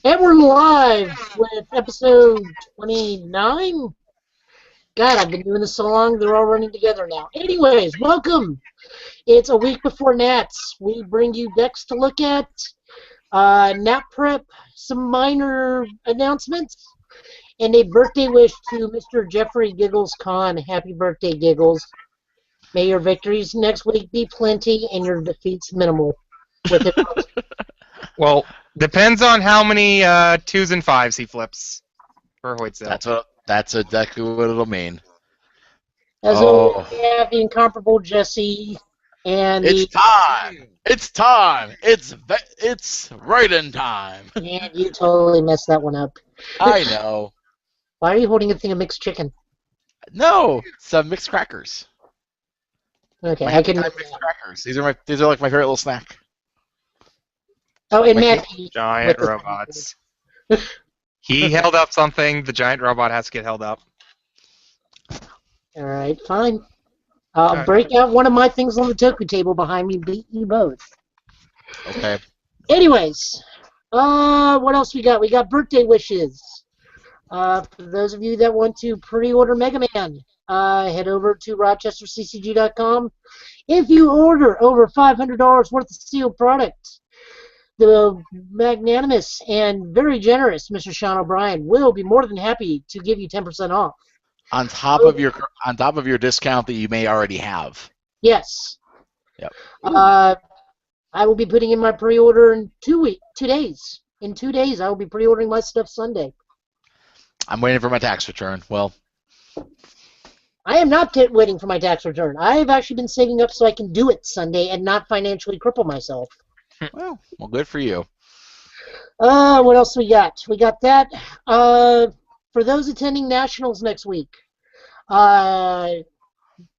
And we're live with episode 29. God, I've been doing this so long, they're all running together now. Anyways, welcome. It's a week before Nats. We bring you decks to look at, Nat Prep, some minor announcements, and a birthday wish to Mr. Jeffrey Giggles Khan. Happy birthday, Giggles. May your victories next week be plenty and your defeats minimal. With it. Well, depends on how many 2s and 5s he flips for Hoytzel. That's exactly what it'll mean. As always, we have the incomparable Jesse and It's time. It's time. It's right in time. And you totally messed that one up. I know. Why are you holding a thing of mixed chicken? No, some mixed crackers. Okay, I can mixed crackers. These are like my favorite little snack. Oh, and Matt. Giant robots. He held up something. The giant robot has to get held up. All right, fine. I'll break out one of my things on the Toku table behind me, beat you both. Okay. Anyways, what else we got? We got birthday wishes. For those of you that want to pre-order Mega Man, head over to RochesterCCG.com. If you order over $500 worth of sealed product, the magnanimous and very generous Mr. Sean O'Brien will be more than happy to give you 10% off. On top of your discount that you may already have. Yes. Yep. I will be putting in my pre-order in 2 days. In 2 days, I will be pre-ordering my stuff Sunday. I'm waiting for my tax return. Well, I am not waiting for my tax return. I have actually been saving up so I can do it Sunday and not financially cripple myself. Well, good for you. What else we got? We got that. For those attending Nationals next week, brand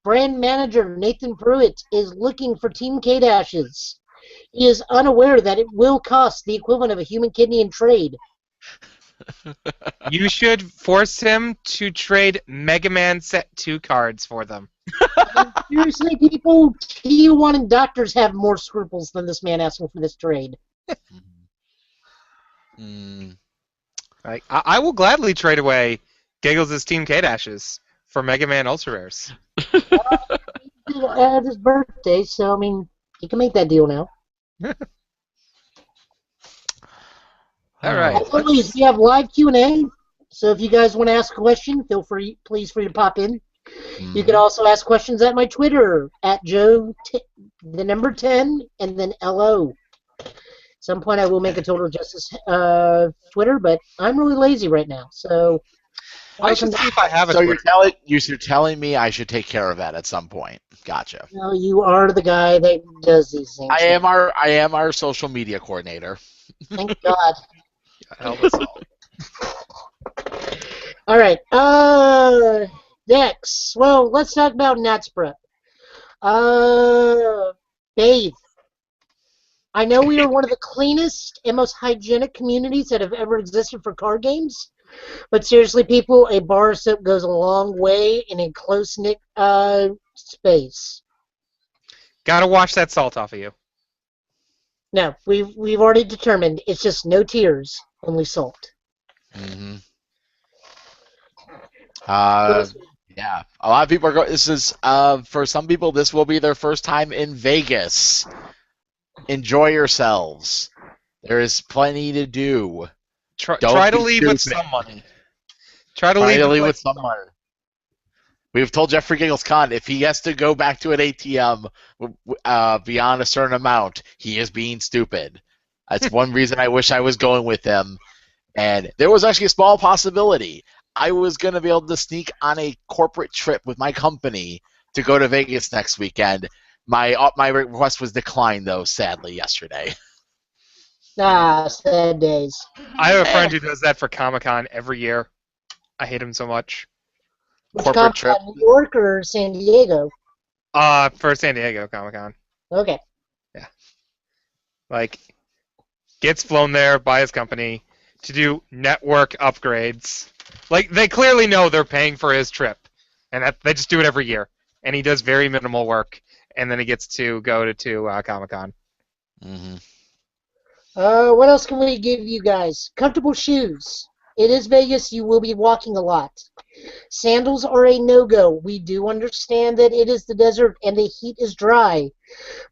manager Nathan Pruitt is looking for Team K-Dashes. He is unaware that it will cost the equivalent of a human kidney in trade. You should force him to trade Mega Man Set 2 cards for them. Seriously, people, T1 and doctors have more scruples than this man asking for this trade. Like, I will gladly trade away Giggles' Team K-Dashes for Mega Man Ultra Rares. At his birthday, so I mean, you can make that deal now. All right. As always, we have live Q&A, so if you guys want to ask a question, please free to pop in. You can also ask questions at my Twitter, at Joe, the number 10, and then LO. At some point I will make a Total Justice Twitter, but I'm really lazy right now, so... I should see if I have a So Twitter. you're telling me I should take care of that at some point. Gotcha. No, you are the guy that does these things. I am our social media coordinator. Thank God. Help us all. All right. Next. Well, let's talk about Nats Prep. Bathe. I know we are one of the cleanest and most hygienic communities that have ever existed for card games. But seriously, people, a bar of soap goes a long way in a close-knit space. Gotta wash that salt off of you. No, we've already determined it's just no tears, only salt. Mm-hmm. Yeah, a lot of people are going. This is for some people. This will be their first time in Vegas. Enjoy yourselves. There is plenty to do. Try to leave with some money. Try to leave with some money. We've told Jeffrey Giggles Khan if he has to go back to an ATM beyond a certain amount, he is being stupid. That's one reason I wish I was going with him. And there was actually a small possibility. I was going to be able to sneak on a corporate trip with my company to go to Vegas next weekend. My request was declined, though, sadly, yesterday. Sad days. I have a friend who does that for Comic-Con every year. I hate him so much. Corporate trip. New York or San Diego? For San Diego Comic-Con. Okay. Yeah. Like, gets flown there by his company to do network upgrades. Like, they clearly know they're paying for his trip. And they just do it every year. And he does very minimal work. And then he gets to go to Comic-Con. Mm-hmm. What else can we give you guys? Comfortable shoes. It is Vegas. You will be walking a lot. Sandals are a no-go. We do understand that it is the desert and the heat is dry,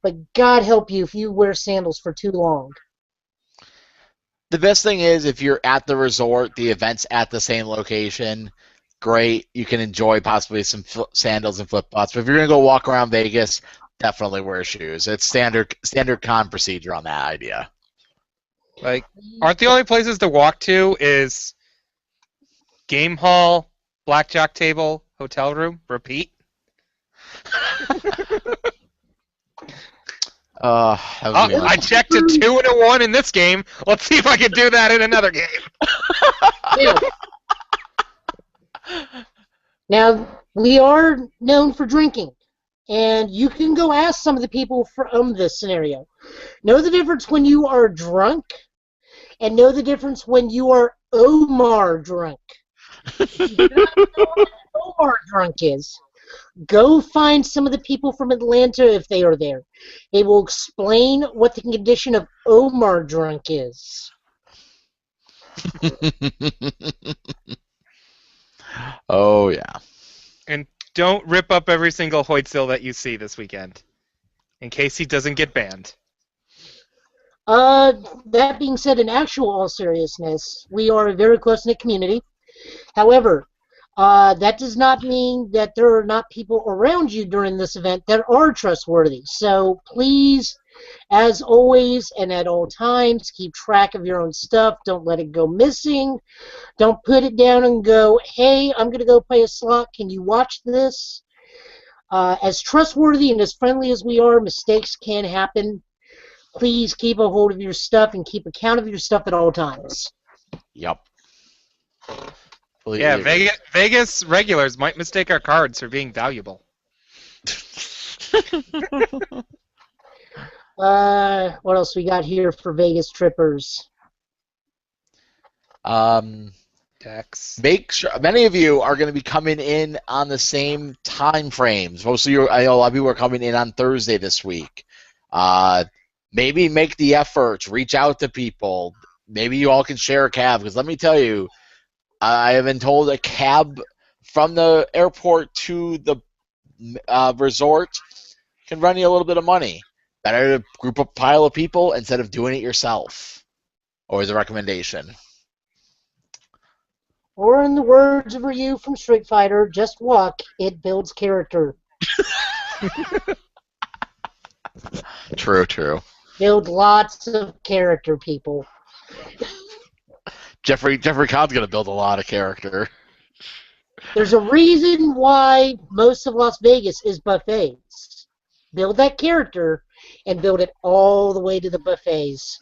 but God help you if you wear sandals for too long. The best thing is if you're at the resort, the event's at the same location. Great, you can enjoy possibly some sandals and flip-flops. But if you're gonna go walk around Vegas, definitely wear shoes. It's standard con procedure on that idea. Like, aren't the only places to walk to is game hall, blackjack table, hotel room, repeat? I checked a 2 and a 1 in this game. Let's see if I can do that in another game. Yeah. Now, we are known for drinking, and you can go ask some of the people from this scenario. Know the difference when you are drunk, and know the difference when you are Omar drunk. If you do not know what Omar drunk is, go find some of the people from Atlanta if they are there. They will explain what the condition of Omar drunk is. Oh, yeah. And don't rip up every single Hoytsill that you see this weekend, in case he doesn't get banned. That being said, in actual all seriousness, we are a very close-knit community. However, that does not mean that there are not people around you during this event that are trustworthy. So please, as always and at all times, keep track of your own stuff. Don't let it go missing. Don't put it down and go, hey, I'm going to go play a slot. Can you watch this? As trustworthy and as friendly as we are, mistakes can happen. Please keep a hold of your stuff and keep account of your stuff at all times. Yep. Yeah, Vegas regulars might mistake our cards for being valuable. What else we got here for Vegas trippers? Dex. Make sure many of you are going to be coming in on the same time frames. Most of you, I know a lot of people are coming in on Thursday this week. Maybe make the effort, reach out to people. Maybe you all can share a cab, because let me tell you, I have been told a cab from the airport to the resort can run you a little bit of money. Better to group a pile of people instead of doing it yourself. Always a recommendation. Or in the words of Ryu from Street Fighter, just walk, it builds character. True. Build lots of character, people. Jeffrey Cobb's going to build a lot of character. There's a reason why most of Las Vegas is buffets. Build that character and build it all the way to the buffets.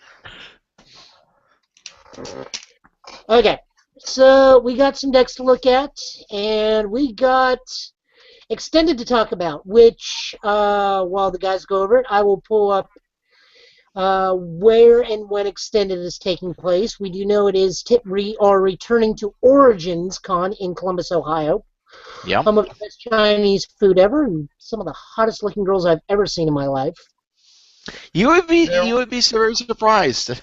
Okay, so we got some decks to look at, and we got Extended to talk about, which, while the guys go over it, I will pull up where and when Extended is taking place. We do know it is are returning to Origins Con in Columbus, Ohio. Yep. Some of the best Chinese food ever, and some of the hottest looking girls I've ever seen in my life. You would be very surprised.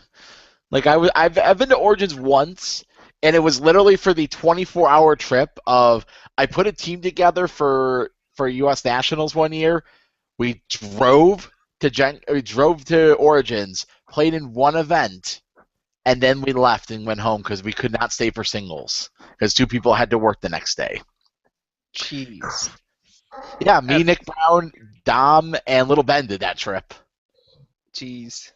Like I've been to Origins once, and it was literally for the 24-hour trip of I put a team together for U.S. Nationals one year. We drove to Origins, played in one event, and then we left and went home because we could not stay for singles because two people had to work the next day. Jeez. Yeah, me, Nick Brown, Dom, and Little Ben did that trip. Jeez.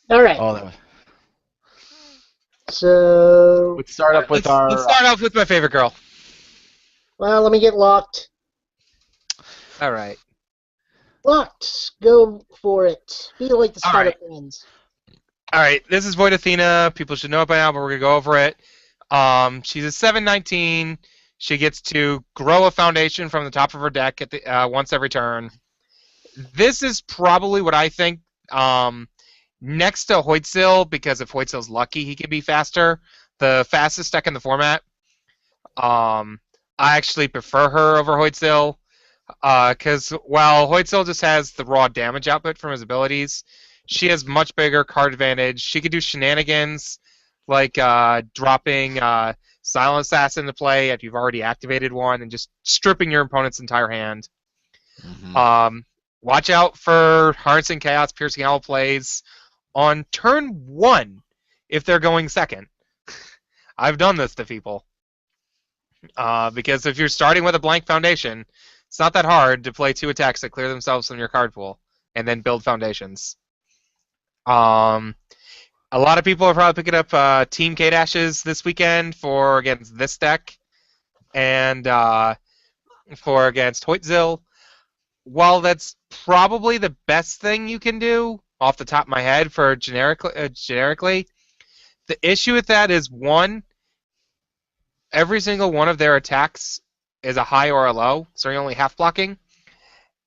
All right. Oh, that was... So Let's start up with Let's start off with my favorite girl. well, let me get locked. All right. Locked. Go for it. Be like the Spider fans. All right. This is Void Athena. People should know it by now, but we're gonna go over it. She's a 7/19. She gets to grow a foundation from the top of her deck at the once every turn. This is probably what I think. Next to Hoytsill, because if Hoytsill's lucky, he can be faster. The fastest deck in the format. I actually prefer her over Hoytsill, because while Hoytsill just has the raw damage output from his abilities, she has much bigger card advantage. She could do shenanigans like dropping Silent Assassin into play if you've already activated one and just stripping your opponent's entire hand. Mm-hmm. Watch out for Harnessing Chaos Piercing Owl plays on turn 1 if they're going second. I've done this to people. Because if you're starting with a blank foundation, it's not that hard to play 2 attacks that clear themselves from your card pool and then build foundations. A lot of people are probably picking up Team K-Dashes this weekend for against this deck and for against Hoitzil. While that's probably the best thing you can do off the top of my head for generically, the issue with that is, one, every single one of their attacks is a high or a low, so you're only half blocking.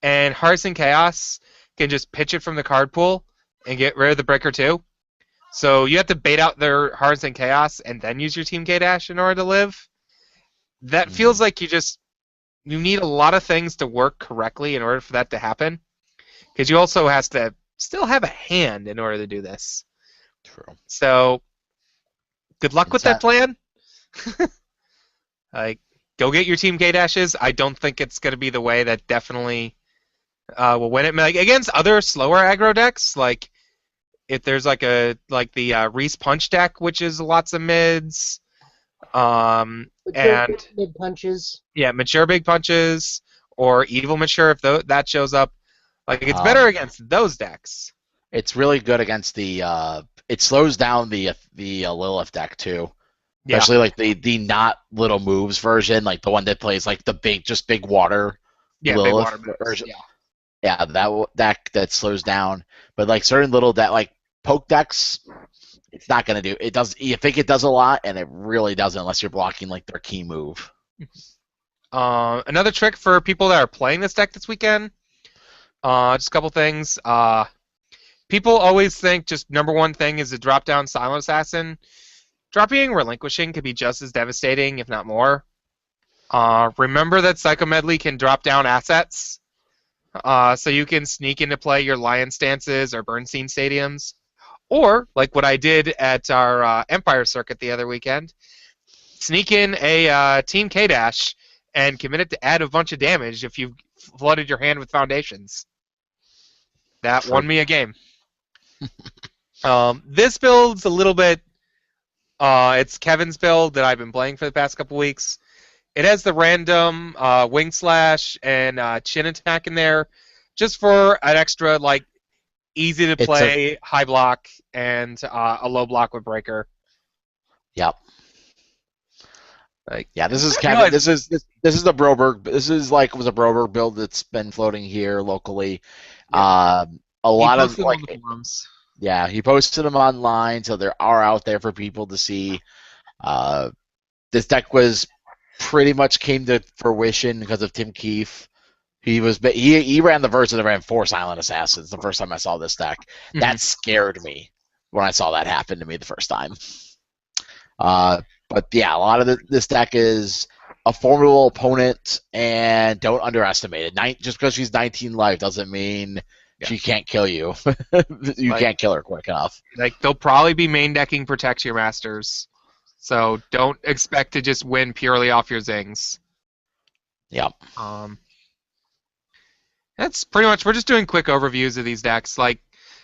And Harnessing Chaos can just pitch it from the card pool and get rid of the Breaker too. So you have to bait out their Harnessing Chaos and then use your Team K-Dash in order to live. That feels like you need a lot of things to work correctly in order for that to happen. Because you also have to still have a hand in order to do this. True. So, good luck with that plan. Go get your Team K-Dashes. I don't think it's going to be the way that definitely will win it. Like, against other slower aggro decks, like if there's the Reese Punch deck, which is lots of mids, and mid punches. Yeah, mature big punches or evil mature if that shows up. Like, it's better against those decks. It's really good against the. It slows down the Lilith deck too. Yeah. Especially like the not little moves version, like the one that plays like the big water. Yeah, Lilith big water moves. version. Yeah, that slows down. But like certain little like poke decks, it's not gonna do. It does. You think it does a lot, and it really doesn't unless you're blocking like their key move. Another trick for people that are playing this deck this weekend. Just a couple things. People always think just number one thing is to drop down Silent Assassin. Dropping Relinquishing could be just as devastating, if not more. Remember that Psycho Medley can drop down assets, so you can sneak into play your Lion Stances or Bernstein Stadiums. Or, like what I did at our Empire Circuit the other weekend, sneak in a Team K-Dash and commit it to add a bunch of damage if you've flooded your hand with foundations. That won me a game. This build's a little bit... it's Kevin's build that I've been playing for the past couple weeks. It has the random Wing Slash and Chin Attack in there, just for an extra, like, easy to play high block and a low block with Breaker. Yep. Like, yeah, this is Kevin. This is the Broberg. This is like was a Broberg build that's been floating here locally. Yeah. A lot of like. Yeah, he posted them online, so they are out there for people to see. This deck was pretty much came to fruition because of Tim Keefe. He ran the version that ran 4 Silent Assassins the first time I saw this deck. Mm-hmm. That scared me when I saw that happen to me the first time. But yeah, a lot of this deck is a formidable opponent, and don't underestimate it. Just because she's 19 life doesn't mean she can't kill you. You can't kill her quick enough. Like, they'll probably be main decking Protect Your Masters, so don't expect to just win purely off your zings. Yep. That's pretty much. We're just doing quick overviews of these decks. Like,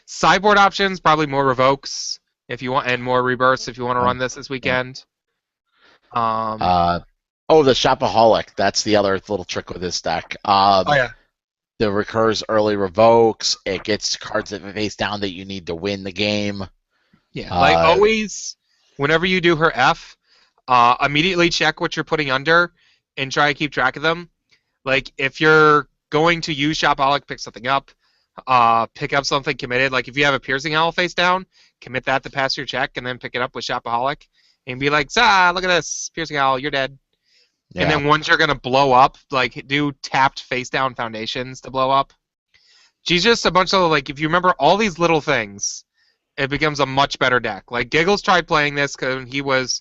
sideboard options, probably more Revokes if you want, and more Rebirths if you want to run this weekend. The Shopaholic. That's the other little trick with this deck. It recurs early Revokes. It gets cards that face down that you need to win the game. Yeah, like always, whenever you do her F, immediately check what you're putting under and try to keep track of them. Like, if you're going to use Shopaholic, pick something up. Pick up something committed. Like, if you have a Piercing Owl face down, commit that to pass your check and then pick it up with Shopaholic and be like, look at this, Piercing Owl, you're dead. Yeah. And then once you're going to blow up, like, do tapped face down foundations to blow up. She's just a bunch of, like, if you remember all these little things, it becomes a much better deck. Like, Giggles tried playing this because he was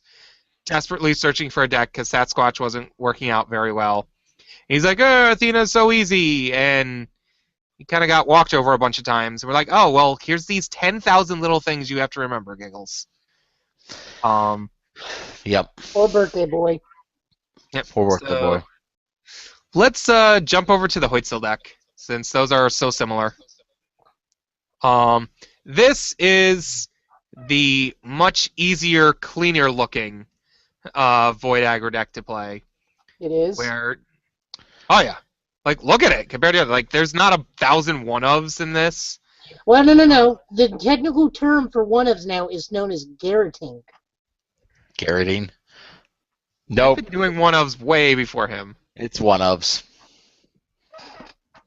desperately searching for a deck because Sasquatch wasn't working out very well. He's like, Athena's so easy, and he kind of got walked over a bunch of times. We're like, oh well, here's these 10,000 little things you have to remember, Giggles. Yep. Poor birthday boy. Yep. Poor work, the boy. Let's jump over to the Hoytzel deck, since those are so similar. This is the much easier, cleaner looking Void Aggro deck to play. It is. Where, oh yeah, like look at it compared to like there's not 1,000 one-ofs in this. Well, no. The technical term for one-ofs now is known as garroting. Garroting? Nope. I've been doing one-ofs way before him, It's one-ofs.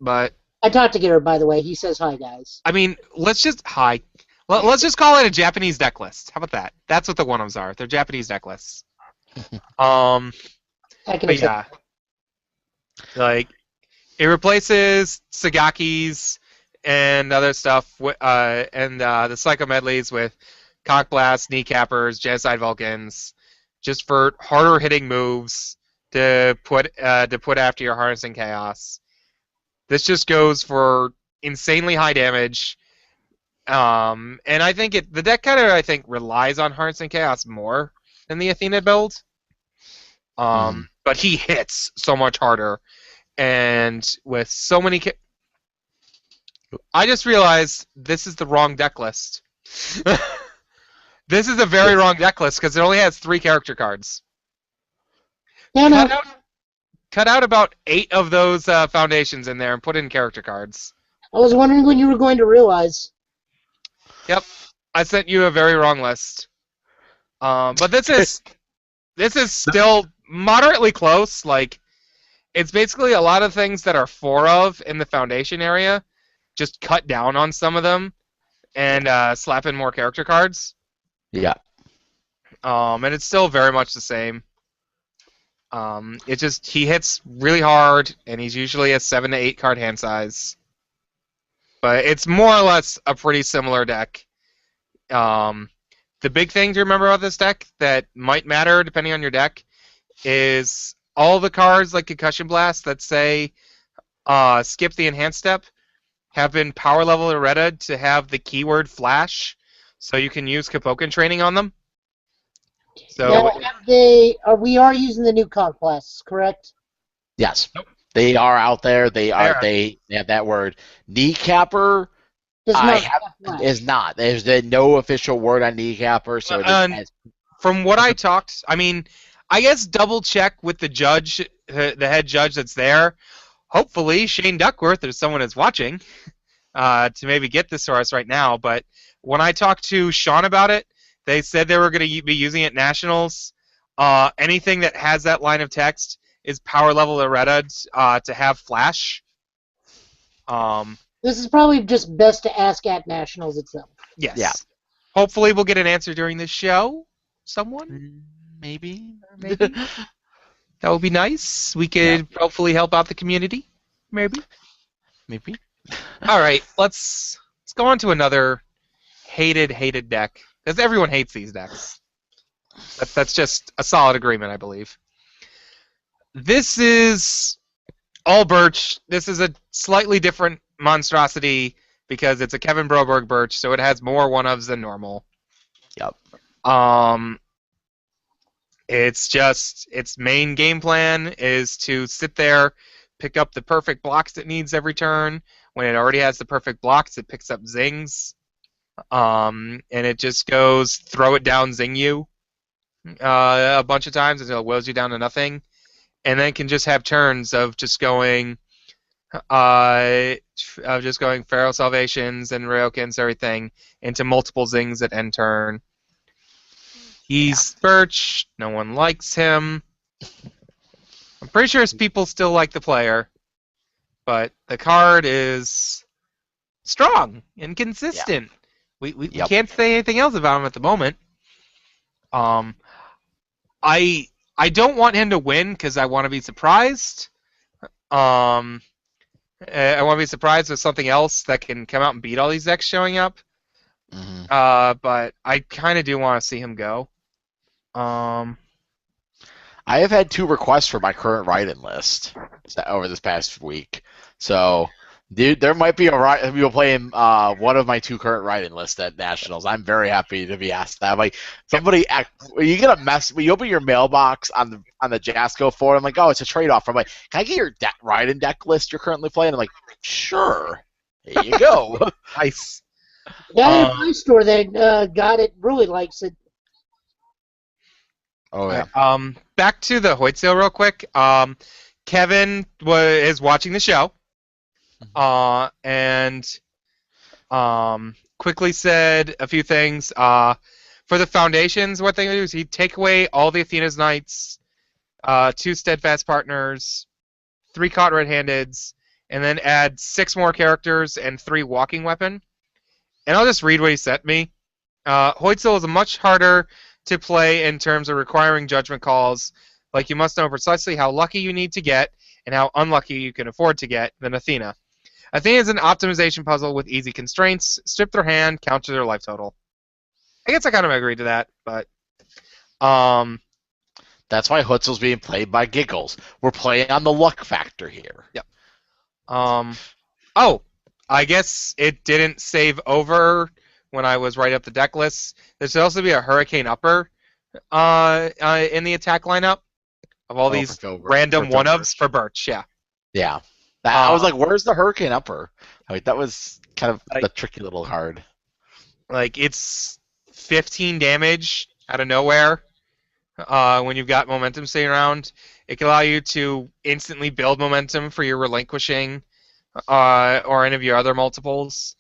but I talked to Garrett, by the way. He says hi, guys. I mean, let's just let's just call it a Japanese deck list. How about that? That's what the one-ofs are. They're Japanese deck lists. I can But accept. yeah, like it replaces Sagaki's and other stuff, and the Psycho Medleys with Cock Blast, Kneecappers, Genocide Vulcans, just for harder hitting moves to put after your Harnessing Chaos. This just goes for insanely high damage, and I think the deck kind of relies on Harnessing Chaos more than the Athena build. But he hits so much harder, and with so many. I just realized this is the wrong deck list. This is a very wrong deck list because it only has 3 character cards. No. Cut out about 8 of those foundations in there and put in character cards. I was wondering when you were going to realize. Yep, I sent you a very wrong list. But this is still moderately close. Like, it's basically a lot of things that are 4 of in the foundation area. Just cut down on some of them and slap in more character cards. Yeah. And it's still very much the same. It just he hits really hard, and he's usually a 7 to 8 card hand size. But it's more or less a pretty similar deck. The big thing to remember about this deck that might matter depending on your deck is all the cards like Concussion Blast that say skip the enhanced step have been power level errata to have the keyword flash, so you can use Kapoken training on them. So Now, we are using the new conch blasts, correct? Yes. They are out there. They have that word. Kneecapper is not. There's no official word on Kneecapper, so from what I talked, I mean, I guess double check with the judge, the head judge that's there. Hopefully, Shane Duckworth or someone is watching to maybe get this for us right now. But when I talked to Sean about it, they said they were going to be using it at Nationals. Anything that has that line of text is power level errata to have flash. This is probably just best to ask at Nationals itself. Yes. Yeah. Hopefully, we'll get an answer during the show. Someone? Maybe. That would be nice. We could hopefully help out the community. Maybe. All right, let's go on to another hated deck, because everyone hates these decks. That's just a solid agreement, I believe. This is all Birch. This is a slightly different monstrosity because it's a Kevin Broberg Birch, so it has more one-ofs than normal. Yep. It's just its main game plan is to sit there, pick up the perfect blocks it needs every turn. When it already has the perfect blocks, it picks up zings, and it just goes throw it down, zing you a bunch of times until it wills you down to nothing, and then can just have turns of just going Pharaoh Salvations and Ryokins, everything into multiple zings at end turn. He's Birch. No one likes him. I'm pretty sure his people still like the player, but the card is strong and consistent. We can't say anything else about him at the moment. I don't want him to win because I want to be surprised. I want to be surprised with something else that can come out and beat all these decks showing up. Mm-hmm. But I kind of do want to see him go. I have had 2 requests for my current write-in list over this past week. So Dude, there might be a people playing one of my two current writing lists at Nationals. I'm very happy to be asked that. Like somebody, you get a mess when you open your mailbox on the Jasco forum. I'm like, oh, it's a trade off. I'm like, can I get your writing deck list you're currently playing? I'm like, sure. Here you go. Nice. Yeah, at my store that got it really likes it. Oh yeah. Back to the Hoyt-sale real quick. Kevin is watching the show, and quickly said a few things. For the foundations, what they do is he'd take away all the Athena's Knights, 2 Steadfast Partners, 3 Caught Red-Handeds, and then add 6 more characters and 3 Walking Weapon. And I'll just read what he sent me. Hoyt-sale is much harder to play in terms of requiring judgment calls. Like, you must know precisely how lucky you need to get and how unlucky you can afford to get than Athena. Athena is an optimization puzzle with easy constraints. Strip their hand, counter their life total. I guess I kind of agree to that, but... That's why Hoyt-sale's being played by Giggles. We're playing on the luck factor here. Yep. Oh, I guess it didn't save over when I was writing up the deck list. There should also be a Hurricane Upper in the attack lineup of all these random one-ofs for Birch, yeah. Yeah. I was like, where's the Hurricane Upper? That was kind of the tricky little card. Like, it's 15 damage out of nowhere when you've got momentum sitting around. It can allow you to instantly build momentum for your relinquishing or any of your other multiples,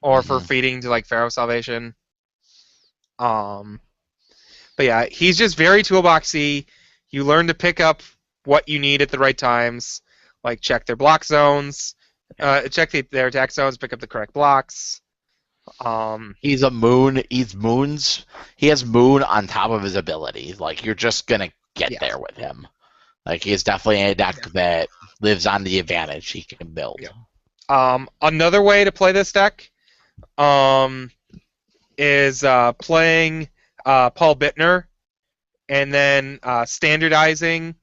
or for feeding to, like, Pharaoh Salvation. But yeah, he's just very toolboxy. You learn to pick up what you need at the right times, like check their block zones, check their attack zones, pick up the correct blocks. He's a moon. He's moons. He has moon on top of his ability. Like, you're just gonna get there with him. Like, he's definitely a deck that lives on the advantage he can build. Yeah. Another way to play this deck is playing Paul Bittner and then standardizing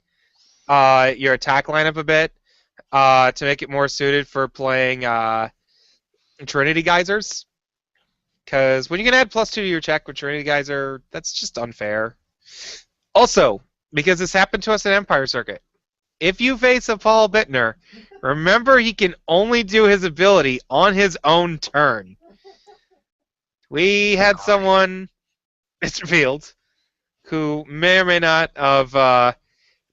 your attack lineup a bit to make it more suited for playing Trinity Geysers. Because when you can add +2 to your check with Trinity Geyser, that's just unfair. Also, because this happened to us in Empire Circuit, if you face a Paul Bittner, remember he can only do his ability on his own turn. We had someone, Mr. Field, who may or may not have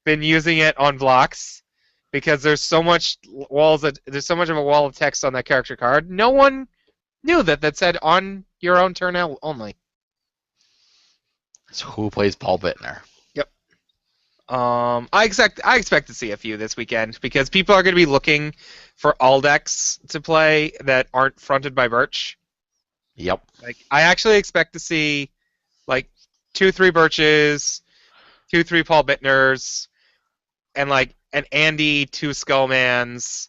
been using it on blocks because there's so much there's so much of a wall of text on that character card. No one knew that said on your own turn only. So who plays Paul Bittner? Yep. I expect to see a few this weekend because people are going to be looking for all decks to play that aren't fronted by Birch. Yep. Like, I actually expect to see like 2-3 Birches, 2-3 Paul Bittners, and like an Andy, 2 Skullmans,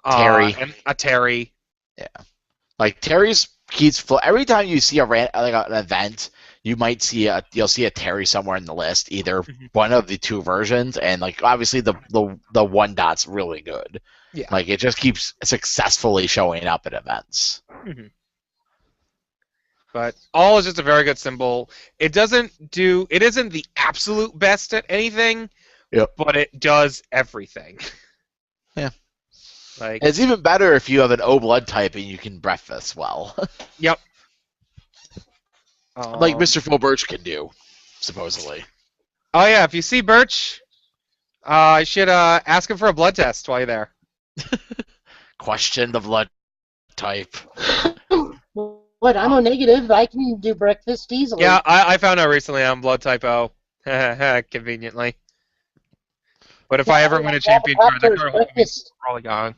Terry, and a Terry. Yeah. Like, Terry's keys every time you see an event, you might see you'll see a Terry somewhere in the list, either one of the 2 versions, and like obviously the 1 dot's really good. Yeah. Like, it just keeps successfully showing up at events. Mm-hmm. But all is just a very good symbol. It isn't the absolute best at anything, but it does everything. Yeah. Like, it's even better if you have an O blood type and you can breakfast well. Yep. Like Mr. Phil Birch can do, supposedly. Oh yeah, if you see Birch, you should ask him for a blood test while you're there. Question the blood type. What? I'm O negative. I can do breakfast easily. Yeah, I found out recently I'm blood type O. Conveniently. But if I ever win a champion card, that card will be probably gone.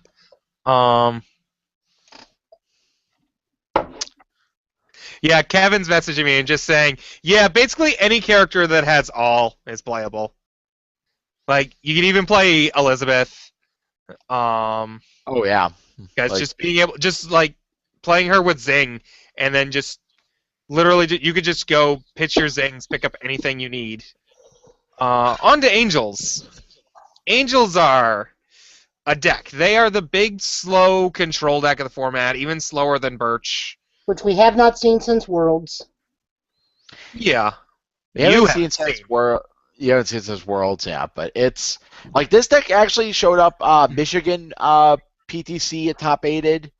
Yeah, Kevin's messaging me and just saying, yeah, basically any character that has all is playable. Like, you can even play Elizabeth. Oh yeah. Guys, like, just being able, just like playing her with Zing, and then just literally, you could just go pitch your Zings, pick up anything you need. On to Angels. Angels are a deck. They are the big, slow control deck of the format, even slower than Birch. Which we have not seen since Worlds. Yeah. You haven't seen since Worlds, yeah, but it's like this deck actually showed up Michigan PTC at top 8'd.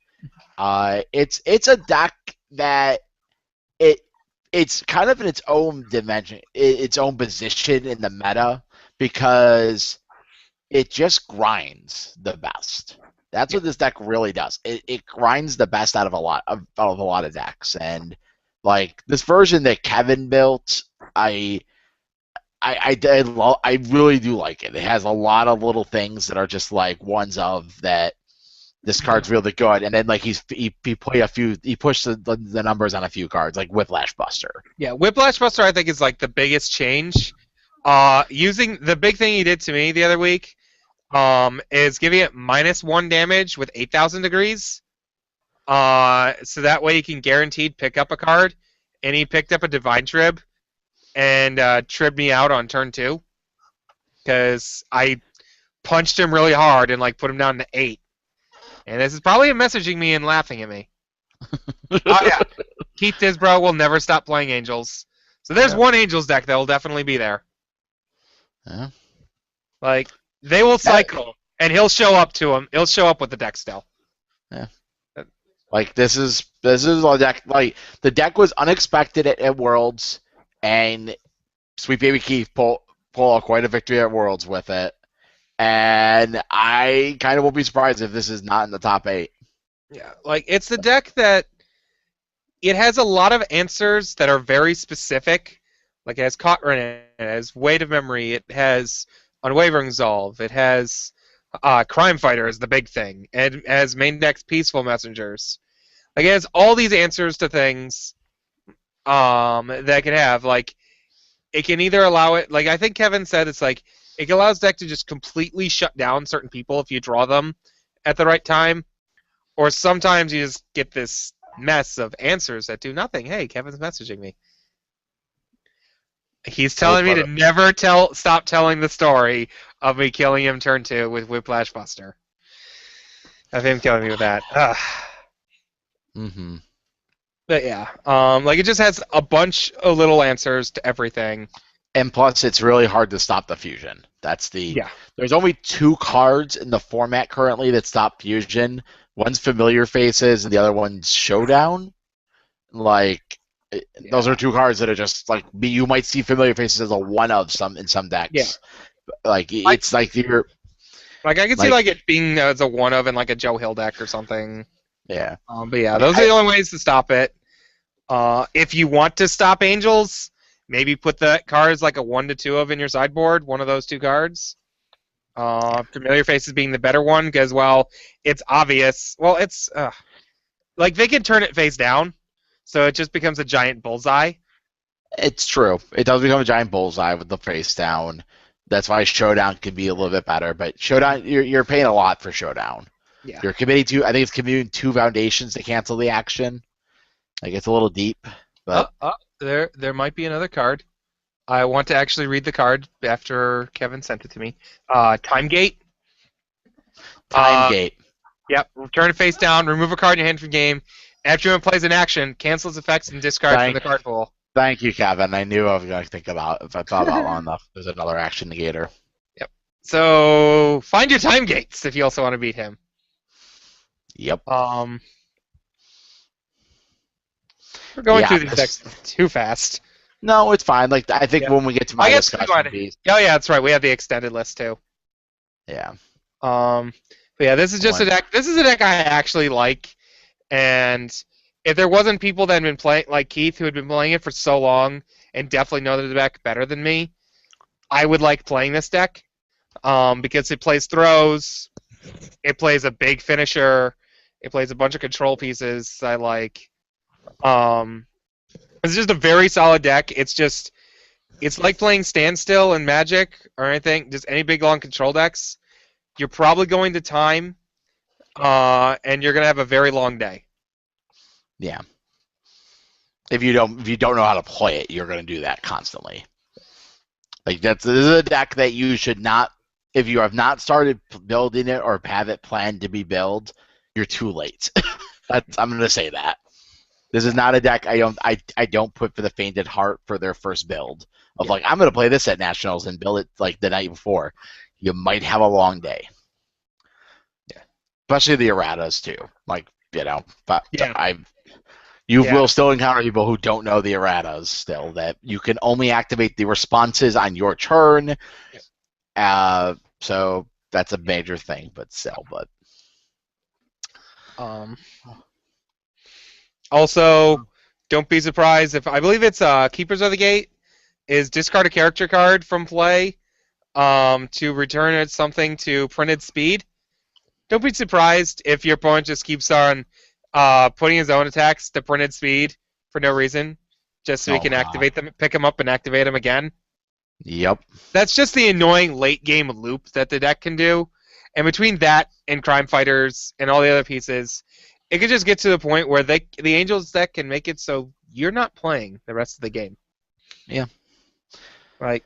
It's a deck that it's kind of in its own dimension, its own position in the meta because it just grinds the best. That's what this deck really does. It grinds the best out of a lot of decks, and like this version that Kevin built, I really do like it. It has a lot of little things that are just like ones of that. This card's really good, and then like he pushed the numbers on a few cards, like Whiplash Buster. Yeah, Whiplash Buster I think is like the biggest change. Using the big thing he did to me the other week, is giving it -1 damage with 8,000 degrees. So that way you can guaranteed pick up a card, and he picked up a Divine Trib, and tribbed me out on turn 2, because I punched him really hard and like put him down to 8. And this is probably him messaging me and laughing at me. Oh yeah, Keith Disbro will never stop playing Angels. So there's one Angels deck that will definitely be there. Yeah. Like they will cycle, and he'll show up to him. He'll show up with the deck still. Yeah. Like this is a deck. Like the deck was unexpected at Worlds, and Sweet Baby Keith pull quite a victory at Worlds with it. And I kind of won't be surprised if this is not in the top 8. Yeah, like it's the deck that it has a lot of answers that are very specific. Like it has Caught-Run, it has Weight of Memory, it has Unwavering Resolve, it has Crime Fighter is the big thing, and it has main deck's Peaceful Messengers. Like it has all these answers to things that can have. Like it can either allow it. Like I think Kevin said, it's like. It allows deck to just completely shut down certain people if you draw them at the right time. Or sometimes you just get this mess of answers that do nothing. Hey, Kevin's messaging me. He's telling me to never stop telling the story of me killing him turn 2 with Whiplash Buster. Of him killing me with that. Mm-hmm. But yeah, like it just has a bunch of little answers to everything. And plus, it's really hard to stop the fusion. That's the There's only 2 cards in the format currently that stop fusion. One's Familiar Faces, and the other one's Showdown. Like those are 2 cards that are just like you might see Familiar Faces as a one of in some decks. Yeah. Like it's like you're. Like I could see like it being as a one of in like a Joe Hill deck or something. Yeah. But yeah, those are the only ways to stop it. If you want to stop Angels. Maybe put the cards like a 1 to 2 of in your sideboard, one of those 2 cards. Familiar Faces being the better one, because, well, it's obvious. Well, it's, like, they can turn it face down, so it just becomes a giant bullseye. It's true. It does become a giant bullseye with the face down. That's why Showdown can be a little bit better, but Showdown, you're paying a lot for Showdown. Yeah. You're committing to, I think it's committing 2 foundations to cancel the action. Like, it's a little deep, but... There might be another card. I want to actually read the card after Kevin sent it to me. Time Gate. Time Gate. Yep. Turn it face down. Remove a card in your hand from game. After your plays an action, cancel its effects and discard from the card pool. Thank you, Kevin. I knew I was going to think about if I thought about it long enough. There's another action negator. Yep. So find your Time Gates if you also want to beat him. Yep. We're going through these decks too fast. No, it's fine. Like I think when we get to my discussion, oh yeah, that's right. We have the extended list too. Yeah. But yeah, this is just a deck. This is a deck I actually like, and if there wasn't people that had been playing, like Keith, who had been playing it for so long and definitely know the deck better than me, I would like playing this deck, because it plays throws, it plays a big finisher, it plays a bunch of control pieces I like. It's just a very solid deck. It's like playing Standstill in Magic or anything. Just any big long control decks. You're probably going to time, and you're gonna have a very long day. Yeah. If you don't know how to play it, you're gonna do that constantly. Like this is a deck that you should not if you have not started building it or have it planned to be built, you're too late. I'm going to say that. This is not a deck I don't put for the faint at heart for their first build. Like, I'm going to play this at Nationals and build it like the night before. You might have a long day. Yeah. Especially the erratas, too. Like, but Yeah. You will still encounter people who don't know the erratas still, that you can only activate the responses on your turn. So that's a major thing, but still. Also, don't be surprised if, I believe it's Keepers of the Gate, is discard a character card from play to return it something to printed speed. Don't be surprised if your opponent just keeps on putting his own attacks to printed speed for no reason, just so he can activate them, pick them up and activate them again. Yep. That's just the annoying late game loop that the deck can do. And between that and Crime Fighters and all the other pieces, it could just get to the point where the Angels deck can make it so you're not playing the rest of the game. Yeah. Like,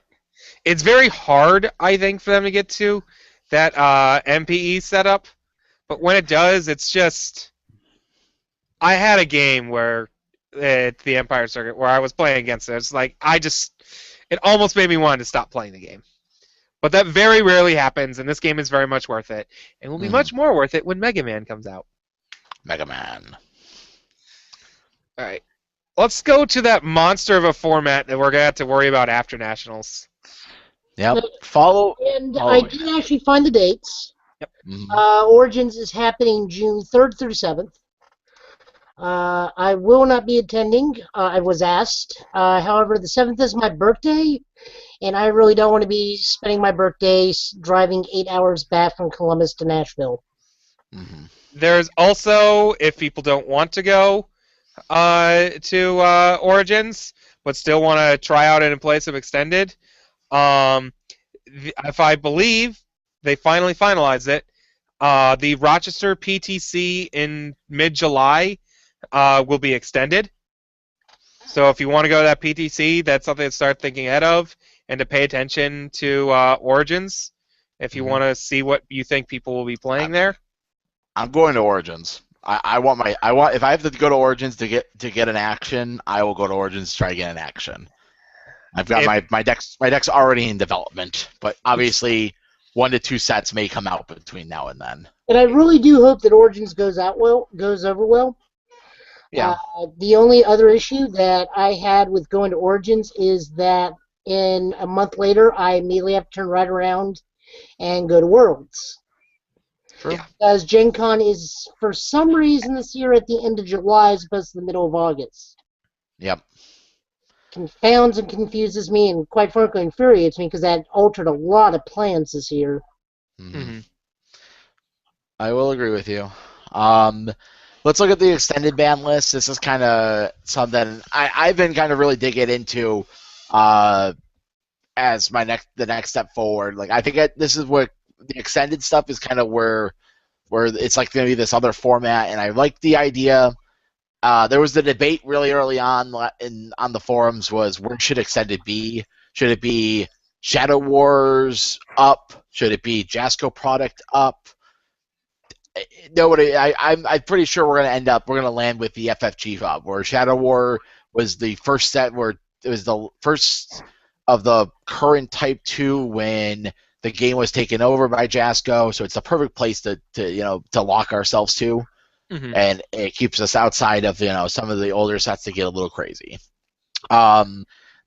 it's very hard, I think, for them to get to that MPE setup. But when it does, it's just... I had a game where at the Empire Circuit where I was playing against it. It's like, it almost made me want to stop playing the game. But that very rarely happens, and this game is very much worth it. And will be much more worth it when Mega Man comes out. Mega Man. All right. Let's go to that monster of a format that we're going to have to worry about after Nationals. Yep. I did actually find the dates. Yep. Origins is happening June 3rd through 7th. I will not be attending. I was asked. However, the 7th is my birthday, and I really don't want to be spending my birthday driving 8 hours back from Columbus to Nashville. Mm-hmm. There's also, if people don't want to go to Origins, but still want to try out it in place of Extended, if I believe they finally finalized it, the Rochester PTC in mid-July will be extended. So if you want to go to that PTC, that's something to start thinking ahead of, and to pay attention to Origins if you want to see what you think people will be playing there. I'm going to Origins. I want if I have to go to Origins to get an action, I will go to Origins to try to get an action. I've got my deck's already in development, but obviously 1 to 2 sets may come out between now and then. And I really do hope that Origins goes over well. Yeah. The only other issue that I had with going to Origins is that in a month later, I immediately have to turn right around and go to Worlds. True. Yeah. Because Gen Con is, for some reason this year, at the end of July as opposed to the middle of August. Yep. Confounds and confuses me, and quite frankly infuriates me, because that altered a lot of plans this year. Mm-hmm. I will agree with you. Let's look at the extended ban list. This is kind of something I've been kind of really digging into as the next step forward. Like, I think this is where the extended stuff is kind of where it's like going to be this other format, and I like the idea. There was the debate really early on the forums was, where should extended be? Should it be Shadow Wars up? Should it be Jasco product up? Nobody. I'm pretty sure we're going to land with the FFG hub, where Shadow War was the first set, where it was the first of the current Type 2 when the game was taken over by Jasco, so it's the perfect place to lock ourselves to. Mm-hmm. And it keeps us outside of some of the older sets that get a little crazy.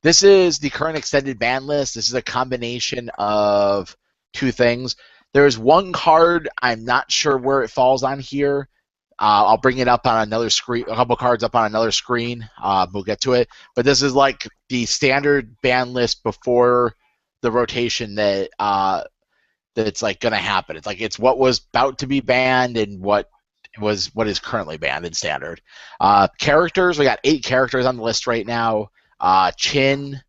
This is the current extended ban list. This is a combination of 2 things. There's one card I'm not sure where it falls on here. I'll bring it up on another screen. A couple cards up on another screen. We'll get to it. But this is like the standard ban list before the rotation that's like going to happen. It's like it's what was about to be banned and what is currently banned in standard. Characters, we got 8 characters on the list right now. Chin,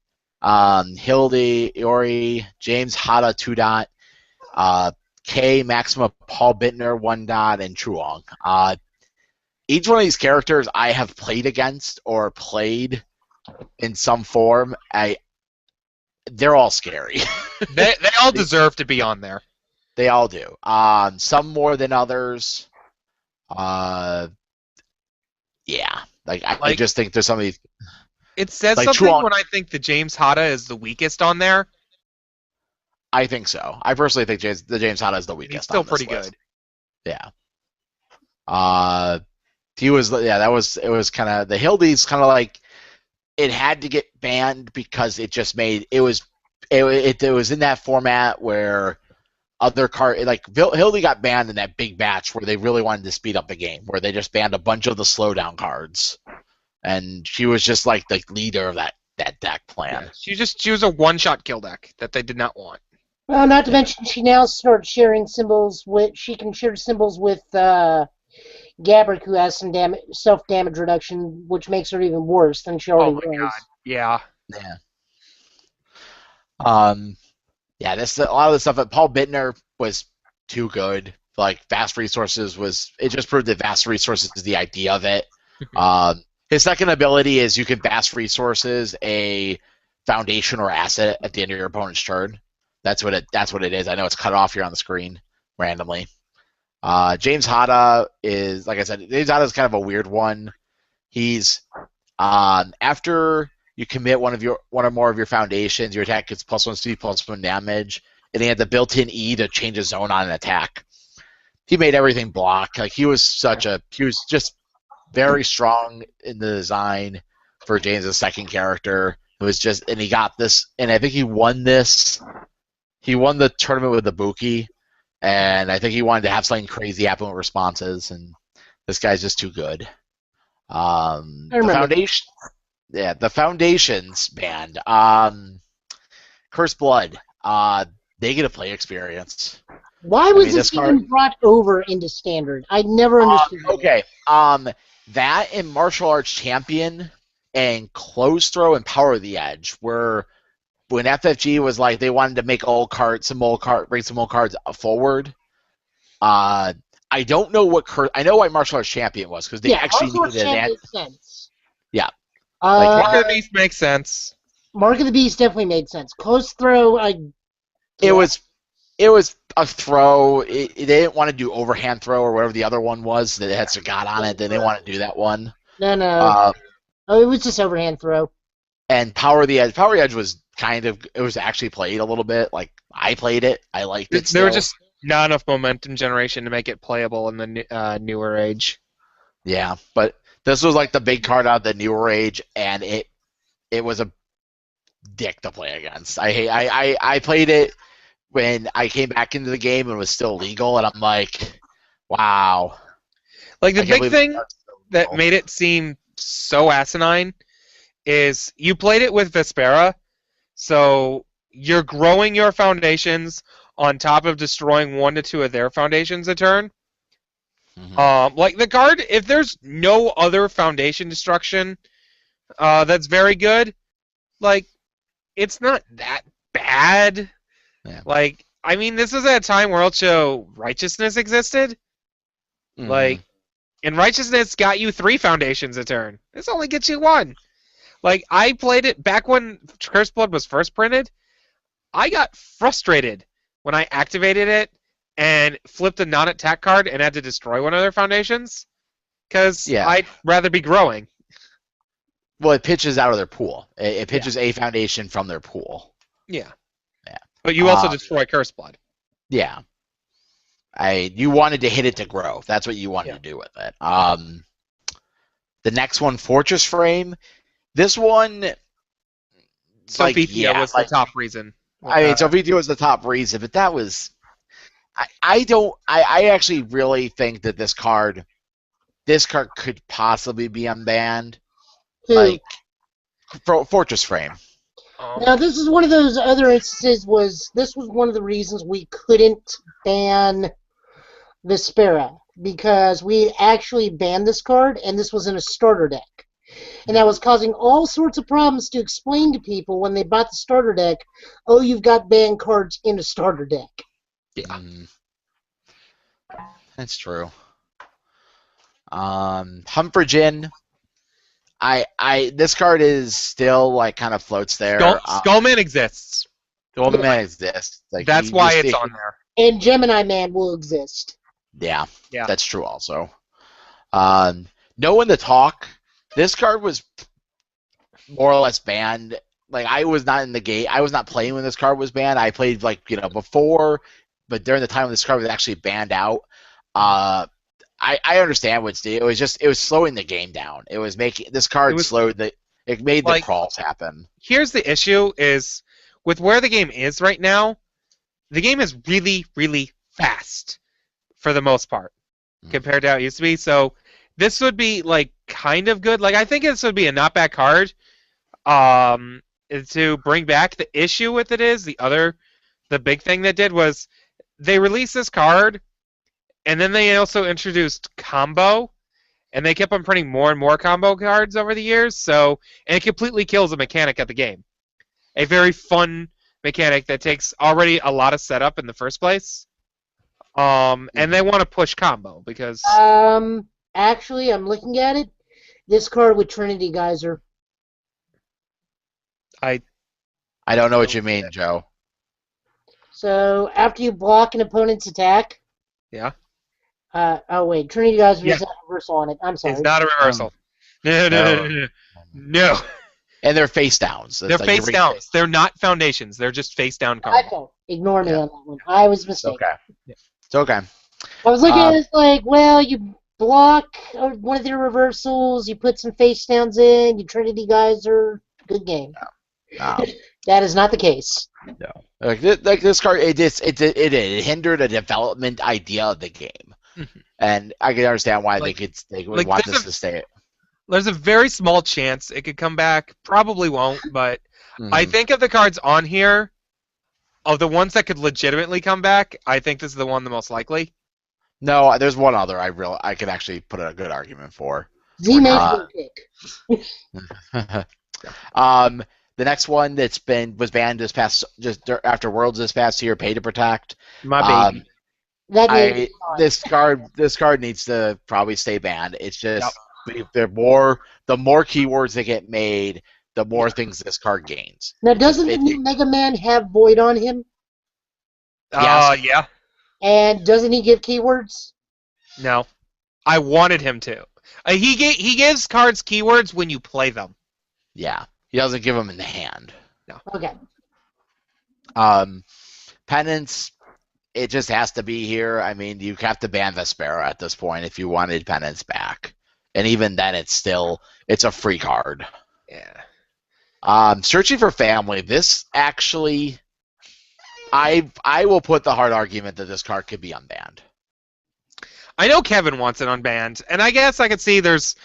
Hildy, Iori, James Hata 2 dot, K, Maxima, Paul Bittner 1 dot, and Truong. Each one of these characters I have played against or played in some form. they're all scary. They all deserve to be on there. They all do. Some more than others. Yeah. I just think there's some of these. It says Like something Truong- when I think the James Hata is the weakest on there. I think so. I personally think the James Hata is the And weakest. he's still on this pretty list. good. Yeah. He was. Yeah, that was. It was kind of the Hildy's kind of like it had to get banned because it just made it was in that format where other Hildy got banned in that big batch where they really wanted to speed up the game, where they just banned a bunch of the slowdown cards, and she was just like the leader of that deck plan. Yeah, she was a one-shot kill deck that they did not want. Well, not to mention she now starts sharing symbols with. She can share symbols with Gabrick, who has some self-damage reduction, which makes her even worse than she already was. God. Yeah. Yeah. Yeah, a lot of the stuff that Paul Bittner was too good. Like vast resources it just proved that vast resources is the idea of it. His second ability is you can vast resources a foundation or asset at the end of your opponent's turn. That's what it is. I know it's cut off here on the screen randomly. James Hata is, like I said, James Hata is kind of a weird one. He's after you commit one or more of your foundations, your attack gets +1 speed, +1 damage, and he had the built-in E to change his zone on an attack. He made everything block. Like he was just very strong in the design for James' second character. It was just, and he got this, and I think he won this. He won the tournament with Ibuki, and I think he wanted to have something crazy happen with responses, and this guy's just too good. The Foundations band. Cursed Blood. They get a play experience. Why was this even brought over into Standard? I never understood that. Okay. That and Martial Arts Champion and Close Throw and Power of the Edge were when FFG was like they wanted to make bring some old cards forward. I don't know I know what Martial Arts Champion was because they actually needed an makes sense. Yeah. Mark of the Beast makes sense. Mark of the Beast definitely made sense. Close Throw, It was a throw. They didn't want to do overhand throw or whatever the other one was that had Sagat on it. They didn't want to do that one. No. It was just overhand throw. And Power of the Edge. Power of the Edge was it was actually played a little bit. Like I played it. I liked it. There was just not enough momentum generation to make it playable in the newer age. Yeah, but this was like the big card out of the newer age, and it was a dick to play against. I played it when I came back into the game and it was still legal, and I'm like, wow. Like the big thing that made it seem so asinine is you played it with Vespera, so you're growing your foundations on top of destroying 1 to 2 of their foundations a turn. Mm-hmm. Like the card, if there's no other foundation destruction that's very good, like it's not that bad. Yeah. Like, I mean, this was at a time where also Righteousness existed. Mm-hmm. Like, and Righteousness got you 3 foundations a turn. This only gets you 1. Like, I played it back when Cursed Blood was first printed. I got frustrated when I activated it and flipped a non-attack card and had to destroy one of their foundations. Because I'd rather be growing. Well, it pitches out of their pool. It pitches a foundation from their pool. Yeah. But you also destroy Cursed Blood. Yeah. You wanted to hit it to grow. That's what you wanted to do with it. The next one, Fortress Frame. This one... Sophia was the top reason. Sophia was the top reason, but that was... I actually really think that this card could possibly be unbanned. Like, Fortress Frame. Now, this is one of those other instances. This was one of the reasons we couldn't ban Vespera, because we actually banned this card, and this was in a starter deck. And that was causing all sorts of problems to explain to people when they bought the starter deck, oh, you've got banned cards in a starter deck. Yeah. That's true. Humfragin. this card is still like kind of floats there. Skullman exists. The Woman Man exists. Like That's why it's on there. And Gemini Man will exist. Yeah, Yeah. that's true also. Knowing the talk, this card was more or less banned. Like I was not in the game. I was not playing when this card was banned. I played before, but during the time when this card was actually banned out. I understand what's it was slowing the game down. It was making this card slowed the. It made the crawls happen. Here's the issue: is with where the game is right now, the game is really, really fast for the most part compared to how it used to be. So this would be like kind of good. Like I think this would be a not bad card to bring back. The issue with it is the big thing they did was they released this card, and then they also introduced combo, and they kept on printing more and more combo cards over the years. So and it completely kills the mechanic of the game. A very fun mechanic that takes already a lot of setup in the first place. And they want to push combo because actually I'm looking at it. This card with Trinity Geyser. I don't know what you mean, Joe. So after you block an opponent's attack. Yeah. Oh wait, Trinity Geyser is not a reversal on it. I'm sorry. It's not a reversal. No. And they're face downs. They're face downs. They're not foundations. They're just face down cards. Ignore me on that one. I was mistaken. It's okay. I was looking at it like, well, you block one of their reversals, you put some face downs in, you Trinity Geyser, good game. No. That is not the case. No. Like this card, it hindered a development idea of the game, and I can understand why they would want this to stay. There's a very small chance it could come back. Probably won't, but I think of the cards on here, of the ones that could legitimately come back, I think this is the one the most likely. No, there's one other I could actually put a good argument for. Z-Man's pick. The next one was banned just after Worlds this past year, Pay to Protect. My baby. This card needs to probably stay banned. It's just the more keywords that get made, the more things this card gains. Now, doesn't the new Mega Man have Void on him? Yeah. And doesn't he give keywords? No, I wanted him to. He gives cards keywords when you play them. Yeah, he doesn't give them in the hand. No. Okay. Penance, it just has to be here. I mean, you have to ban Vespera at this point if you wanted Penance back. And even then, it's a free card. Yeah. Searching for Family, this actually, I will put the hard argument that this card could be unbanned. I know Kevin wants it unbanned, and I guess I could see there's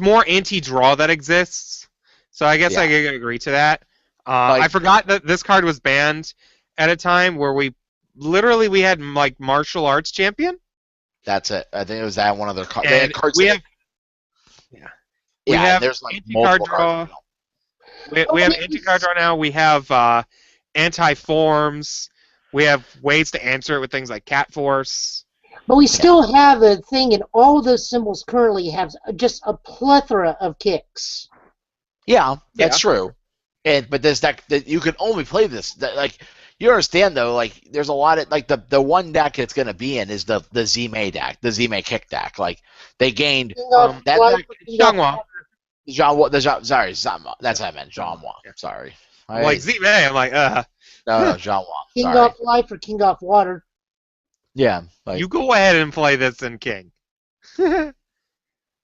more anti-draw that exists, so I guess I could agree to that. I forgot that this card was banned at a time where we had like martial arts champion. That's it. I think it was that one of their cards. We have there's like anti-card draw. We have anti-card draw now. We have anti-forms. We have ways to answer it with things like Cat Force. But we still have a thing, and all those symbols currently have just a plethora of kicks. Yeah, that's true. But this deck, you can only play this. You understand though, like there's a lot of the one deck it's gonna be in is the Z-May deck, the Z-May kick deck. Like they gained that deck. Sorry, Zhanghua. That's what I meant. Zhanghua. Sorry. Like Z-May, I'm like, No, Zhanghua. King off life or King off water. Yeah. You go ahead and play this in King. We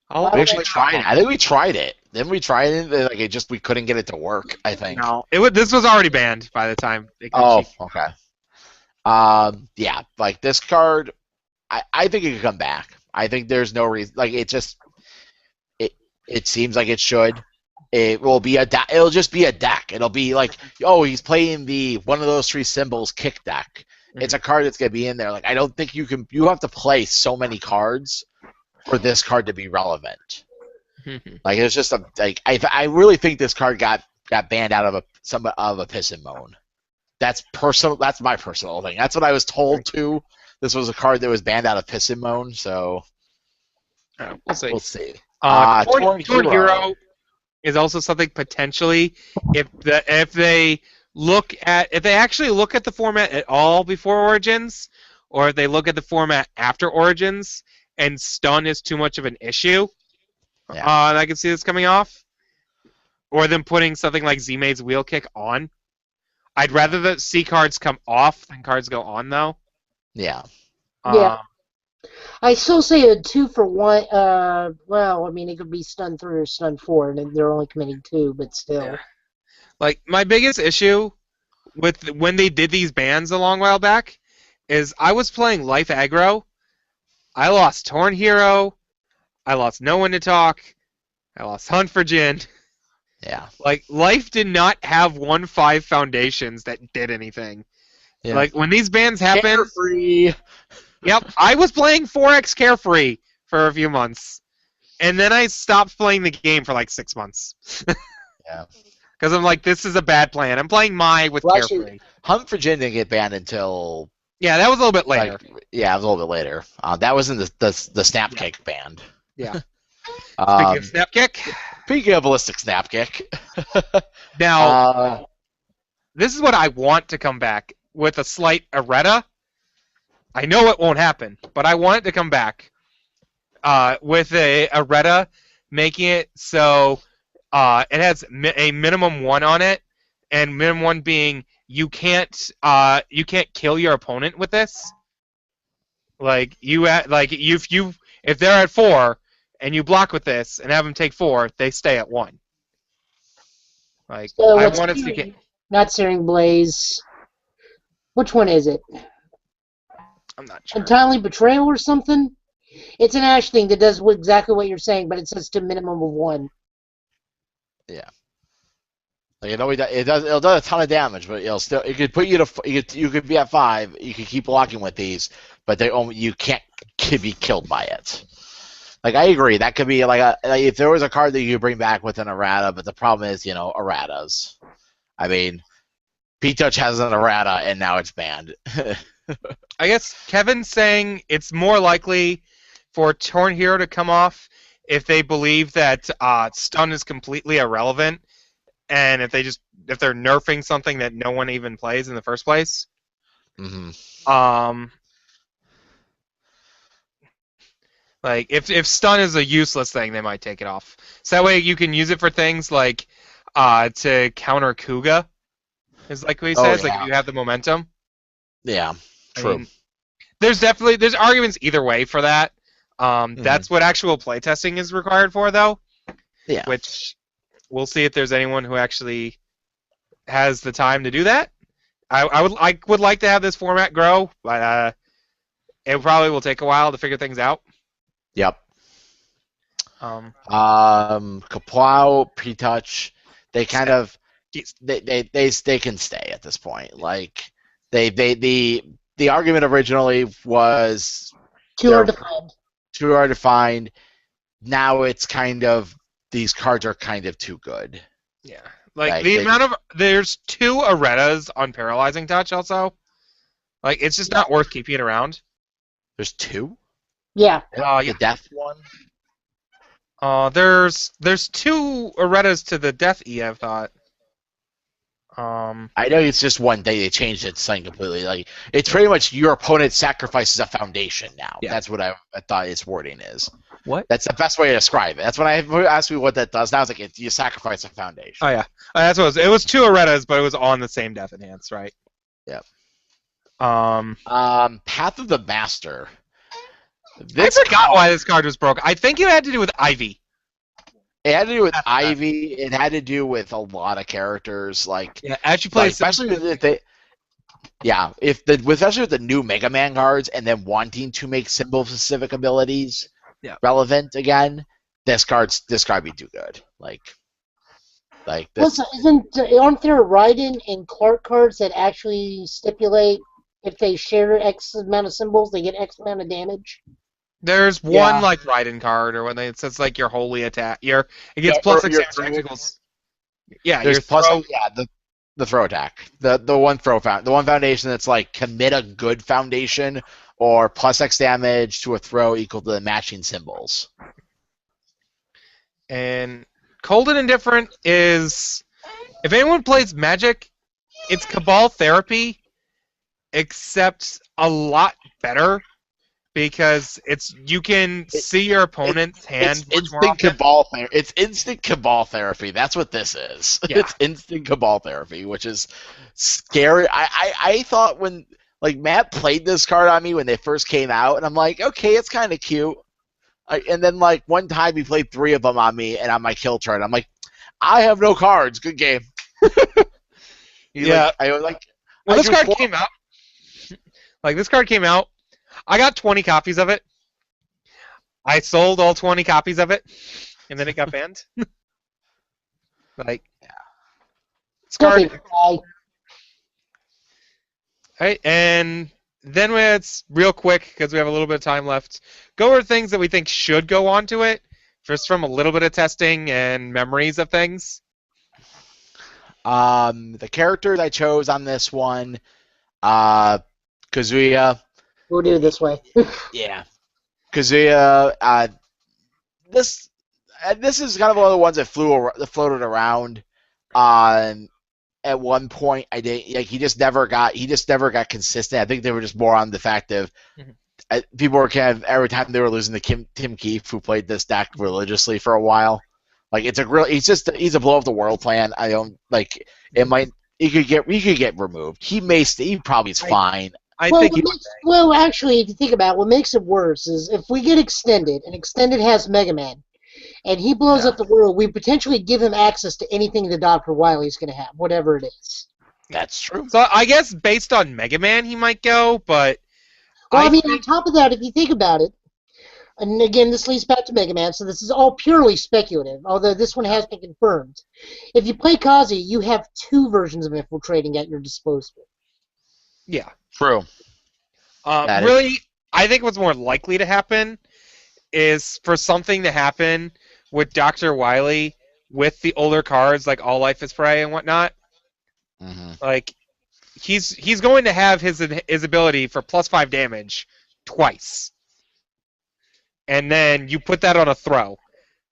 actually tried it. I think we tried it. Then we tried it. We couldn't get it to work. I think. No, this was already banned by the time. Okay. Yeah, like this card, I think it could come back. I think there's no reason. Like it seems like it should. It will be it'll just be a deck. It'll be like, he's playing one of those three symbols kick deck. It's a card that's gonna be in there. Like I don't think you can. You have to play so many cards for this card to be relevant. Like it's just I really think this card got banned out of a piss and moan. That's personal. That's my personal thing. That's what I was told too. This was a card that was banned out of piss and moan. So we'll see. We'll see. Torn Hero. is also something potentially if they actually look at the format at all before Origins, or if they look at the format after Origins, and stun is too much of an issue, and I can see this coming off, or them putting something like Z-Maid's Wheel Kick on. I'd rather the C cards come off than cards go on, though. Yeah. Yeah. I still say a 2-for-1. Well, I mean, it could be stun 3 or stun 4, and they're only committing 2, but still. Yeah. Like, my biggest issue with when they did these bans a long while back is I was playing Life Aggro. I lost Torn Hero. I lost No One to Talk. I lost Hunt for Jin. Yeah. Like, Life did not have 1-5 foundations that did anything. Yeah. Like, when these bans happened... Carefree. Yep, I was playing 4X Carefree for a few months. And then I stopped playing the game for like 6 months. Yeah. Because I'm like, this is a bad plan. I'm playing Mai with Carefree. Actually, Hunt for Jin didn't get banned until... Yeah, that was a little bit later. Yeah, it was a little bit later. That was in the Snapkick band. Yeah. Speaking of Snapkick. Speaking of Ballistic Snapkick. Now, this is what I want to come back with a slight errata. I know it won't happen, but I want it to come back with a errata, making it so it has a minimum 1 on it, and minimum 1 being you can't kill your opponent with this. Like if they're at 4 and you block with this and have them take 4, they stay at 1. Like so I want it to get not Searing Blaze. Which one is it? I'm not sure. Untimely Betrayal or something? It's an Ash thing that does exactly what you're saying, but it says to a minimum of 1. Yeah. Like it'll do a ton of damage, but it could put you to you could be at 5. You could keep blocking with these, but you can't be killed by it. Like I agree, that could be like if there was a card that you could bring back with an errata, but the problem is erratas. I mean, P-Touch has an errata and now it's banned. I guess Kevin's saying it's more likely for Torn Hero to come off if they believe that stun is completely irrelevant, and if they're nerfing something that no one even plays in the first place. Mm-hmm. Like if stun is a useless thing, they might take it off. So that way you can use it for things like to counter Kuga, is like what he says. Yeah. Like if you have the momentum. Yeah. True. I mean, there's arguments either way for that. That's what actual playtesting is required for, though. Yeah. Which we'll see if there's anyone who actually has the time to do that. I would like to have this format grow, but it probably will take a while to figure things out. Yep. Kaplow, P-Touch, they kind of they can stay at this point. Like the argument originally was too hard to find. Too hard to find. Now it's kind of these cards are kind of too good. Yeah, like the amount of there's 2 erratas on Paralyzing Touch also. Like it's just not worth keeping it around. There's 2. Yeah. The death one. There's 2 erratas to the death E. I've thought. I know it's just one day they changed it to something completely. Like it's pretty much your opponent sacrifices a foundation now. Yeah. That's what I thought its wording is. What? That's the best way to describe it. That's when I asked me what that does. Now it's like you sacrifice a foundation. Oh yeah, that's what it was. It was 2 erratas, but it was on the same Death Enhance, right? Yep. Path of the Master. I forgot why this card was broke. I think it had to do with Ivy. It had to do with Ivy. It had to do with a lot of characters. Like as you play, especially if they, especially with the new Mega Man cards, and then wanting to make symbol-specific abilities relevant again. This card be too good. Like this. Plus, aren't there Raiden and Clark cards that actually stipulate if they share X amount of symbols, they get X amount of damage? There's one like Raiden card, or when it says like your holy attack, it gets plus 6 equals. Yeah, there's plus the throw attack, the one foundation that's like commit a good foundation or plus X damage to a throw equal to the matching symbols. And Cold and Indifferent is, if anyone plays Magic, it's Cabal Therapy, except a lot better because you can see your opponent's hand It's much more instant often. cabal therapy. It's instant cabal therapy. That's what this is. Yeah. It's instant cabal therapy, which is scary. I thought when like Matt played this card on me when they first came out, and I'm like, okay, it's kind of cute. And then like one time he played 3 of them on me and on my kill chart, I'm like, I have no cards. Good game. Yeah. I was like, When I this drew card 4 came out, I got 20 copies of it. I sold all 20 copies of it, and then it got banned. Like, this Don't card. be shy. Right, and then it's real quick because we have a little bit of time left. Go over things that we think should go onto it, just from a little bit of testing and memories of things. The characters I chose on this one, Kazuya. We'll do it this way. Yeah, Kazuya. This is kind of one of the ones that floated around. At one point, I did like he just never got consistent. I think they were just more on the fact of people were kind of every time they were losing to Tim Keefe, who played this deck religiously for a while. Like he's a blow up the world plan. I don't like it. He could get removed. He probably is fine. Well, actually, if you think about it, what makes it worse is if we get Extended, and Extended has Mega Man, and he blows up the world, we potentially give him access to anything that Dr. Wily's going to have, whatever it is. That's true. So I guess based on Mega Man, he might go, but Well, on top of that, if you think about it, and again, this leads back to Mega Man, so this is all purely speculative, although this one has been confirmed. If you play Kazi, you have 2 versions of Infiltrating at your disposal. Yeah. True. Really, I think what's more likely to happen is for something to happen with Dr. Wily with the older cards like All Life is Prey and whatnot. Mm-hmm. Like, he's going to have his ability for +5 damage twice. And then you put that on a throw.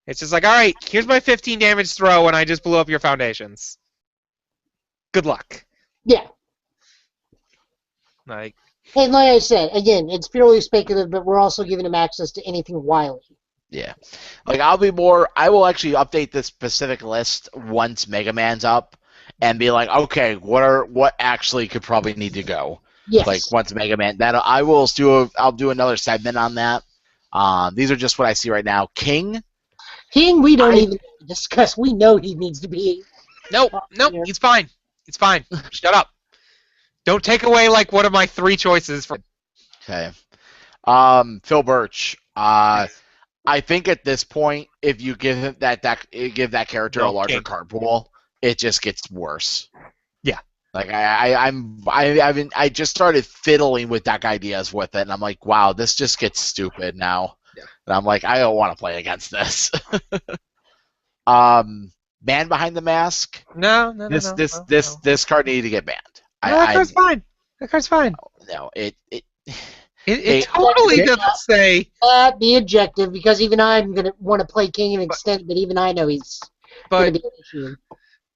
It's just like, all right, here's my 15 damage throw, and I just blew up your foundations. Good luck. Yeah. Like, And like I said, again, it's purely speculative, but we're also giving him access to anything Wily. Yeah. Like I will actually update this specific list once Mega Man's up and be like, okay, what actually could probably need to go. Yes. Like once Mega Man I'll do another segment on that. These are just what I see right now. King, we don't even discuss. We know he needs to be. nope, he's fine. It's fine. Shut up. Don't take away like one of my 3 choices from. Okay. Phil Birch. I think at this point, if you give him that character a larger card pool, it just gets worse. Yeah. Like I just started fiddling with deck ideas with it, and I'm like, wow, this just gets stupid now. Yeah. And I'm like, I don't want to play against this. Man Behind the Mask. No. This card needed to get banned. That card's fine. That card's fine. No, It totally doesn't say. The objective, because even I'm going to want to play King and Extended, but even I know he's going to be an issue.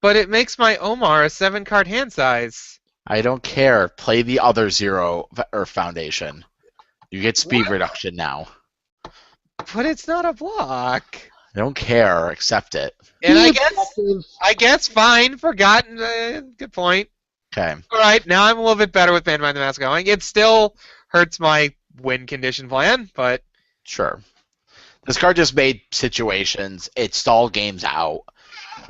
But it makes my Omar a 7-card hand size. I don't care. Play the other 0 or Foundation. You get speed reduction now. But it's not a block. I don't care. Accept it. And I guess fine. Forgotten. Good point. Okay. All right. Now I'm a little bit better with Man Behind the Mask going. It still hurts my win condition plan, but sure. This card just made situations. It stalled games out.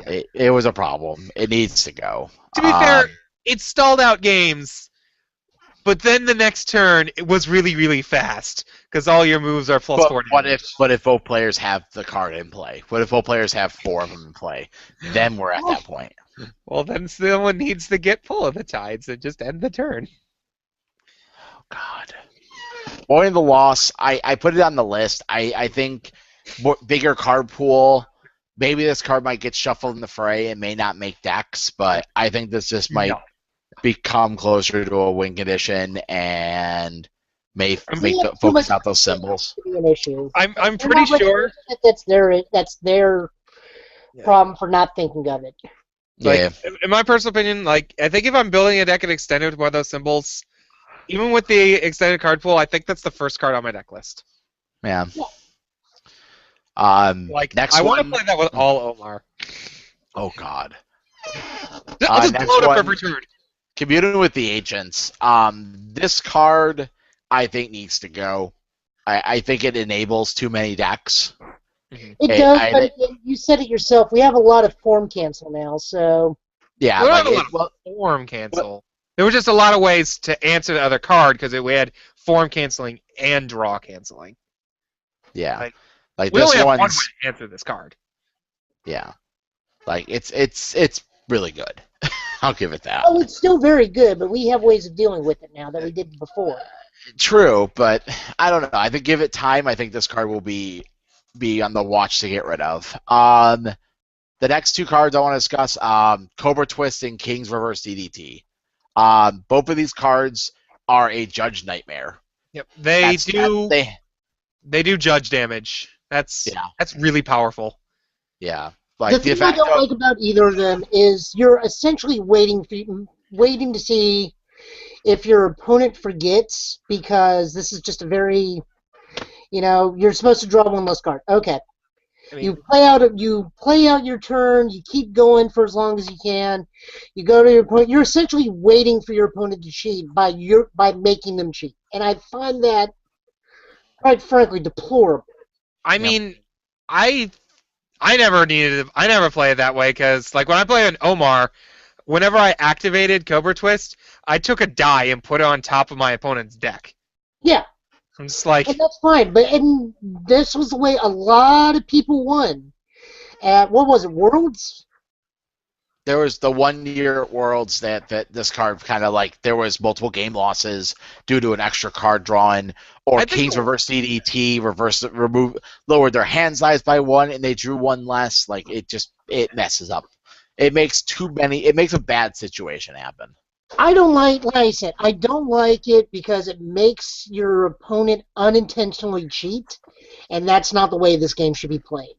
It was a problem. It needs to go. To be fair, it stalled out games, but then the next turn it was really, really fast because all your moves are +4 damage. What if both players have the card in play? What if both players have 4 of them in play? Then we're at that point. Well, then someone needs to get Pull of the Tides and just end the turn. Oh, God. Avoiding the loss, I put it on the list. I think bigger card pool. Maybe this card might get shuffled in the fray and may not make decks, but I think this just might become closer to a win condition and may focus out those symbols. An issue. I'm pretty sure that's their problem for not thinking of it. Yeah. In my personal opinion, like I think if I'm building a deck and extended with one of those symbols, even with the extended card pool, I think that's the first card on my deck list. Yeah. Like Next I want to one. play that with all Omar. Oh God. I'll just next blow it up one. every turn. Commuting with the Ancients. This card I think needs to go. I think it enables too many decks. It does, but you said it yourself. We have a lot of form cancel now, so... Yeah, Well, like not a lot of form cancel. There were just a lot of ways to answer the other card because we had form canceling and draw canceling. Yeah, we this only have one way one's to answer this card. yeah, like it's really good. I'll give it that. Oh, it's still very good, but we have ways of dealing with it now that we didn't before. True, but I don't know. I think give it time. I think this card will be on the watch to get rid of. The next two cards I want to discuss, Cobra Twist and King's Reverse DDT. Both of these cards are a judge nightmare. Yep, they do judge damage. That's Yeah. really powerful. Yeah. The thing I don't like about either of them is you're essentially waiting to see if your opponent forgets, because this is just a very, you're supposed to draw one less card. Okay. I mean, You play out your turn. You keep going for as long as you can. You go to your opponent. You're essentially waiting for your opponent to cheat by making them cheat, and I find that, quite frankly, deplorable. I mean, I never play it that way because, like, when I play an Omar, whenever I activated Cobra Twist, I took a die and put it on top of my opponent's deck. Yeah. I'm just like... And that's fine, and this was the way a lot of people won. At, what was it, Worlds? There was the 1 year at Worlds that this card kind of like, there was multiple game losses due to an extra card drawn, or King's Reverse DDT, lowered their hand size by one, and they drew one less. Like, it messes up. It makes a bad situation happen. I don't like I said, I don't like it because it makes your opponent unintentionally cheat, and that's not the way this game should be played.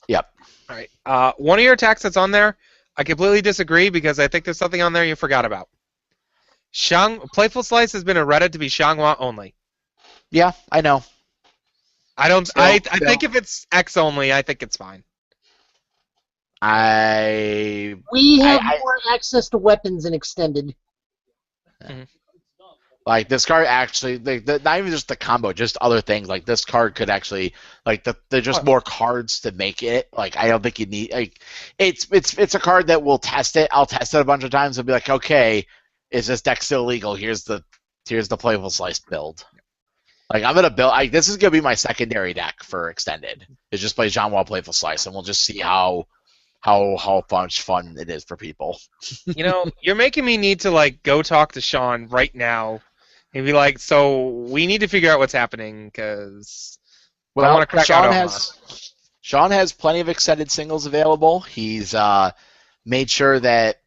Yep. All right. One of your attacks that's on there, I completely disagree because I think there's something on there you forgot about. Playful Slice has been errated to be Xianghua only. Yeah, I know. I think if it's X only, I think it's fine. We have more access to weapons in Extended. Mm-hmm. Like, this card actually, not even just the combo, just other things. Like, this card could actually, like, there's just more cards to make it. Like, I don't think you need, like, it's a card that will test it. I'll test it a bunch of times and be like, okay, is this deck still legal? Here's the Playful Slice build. Like, I'm gonna build. This is gonna be my secondary deck for Extended. Is just play Xianghua Playful Slice, and we'll just see how much fun it is for people. You're making me need to, like, go talk to Sean right now and be like, so we need to figure out what's happening because I want to crack out. Sean has plenty of extended singles available. He's made sure that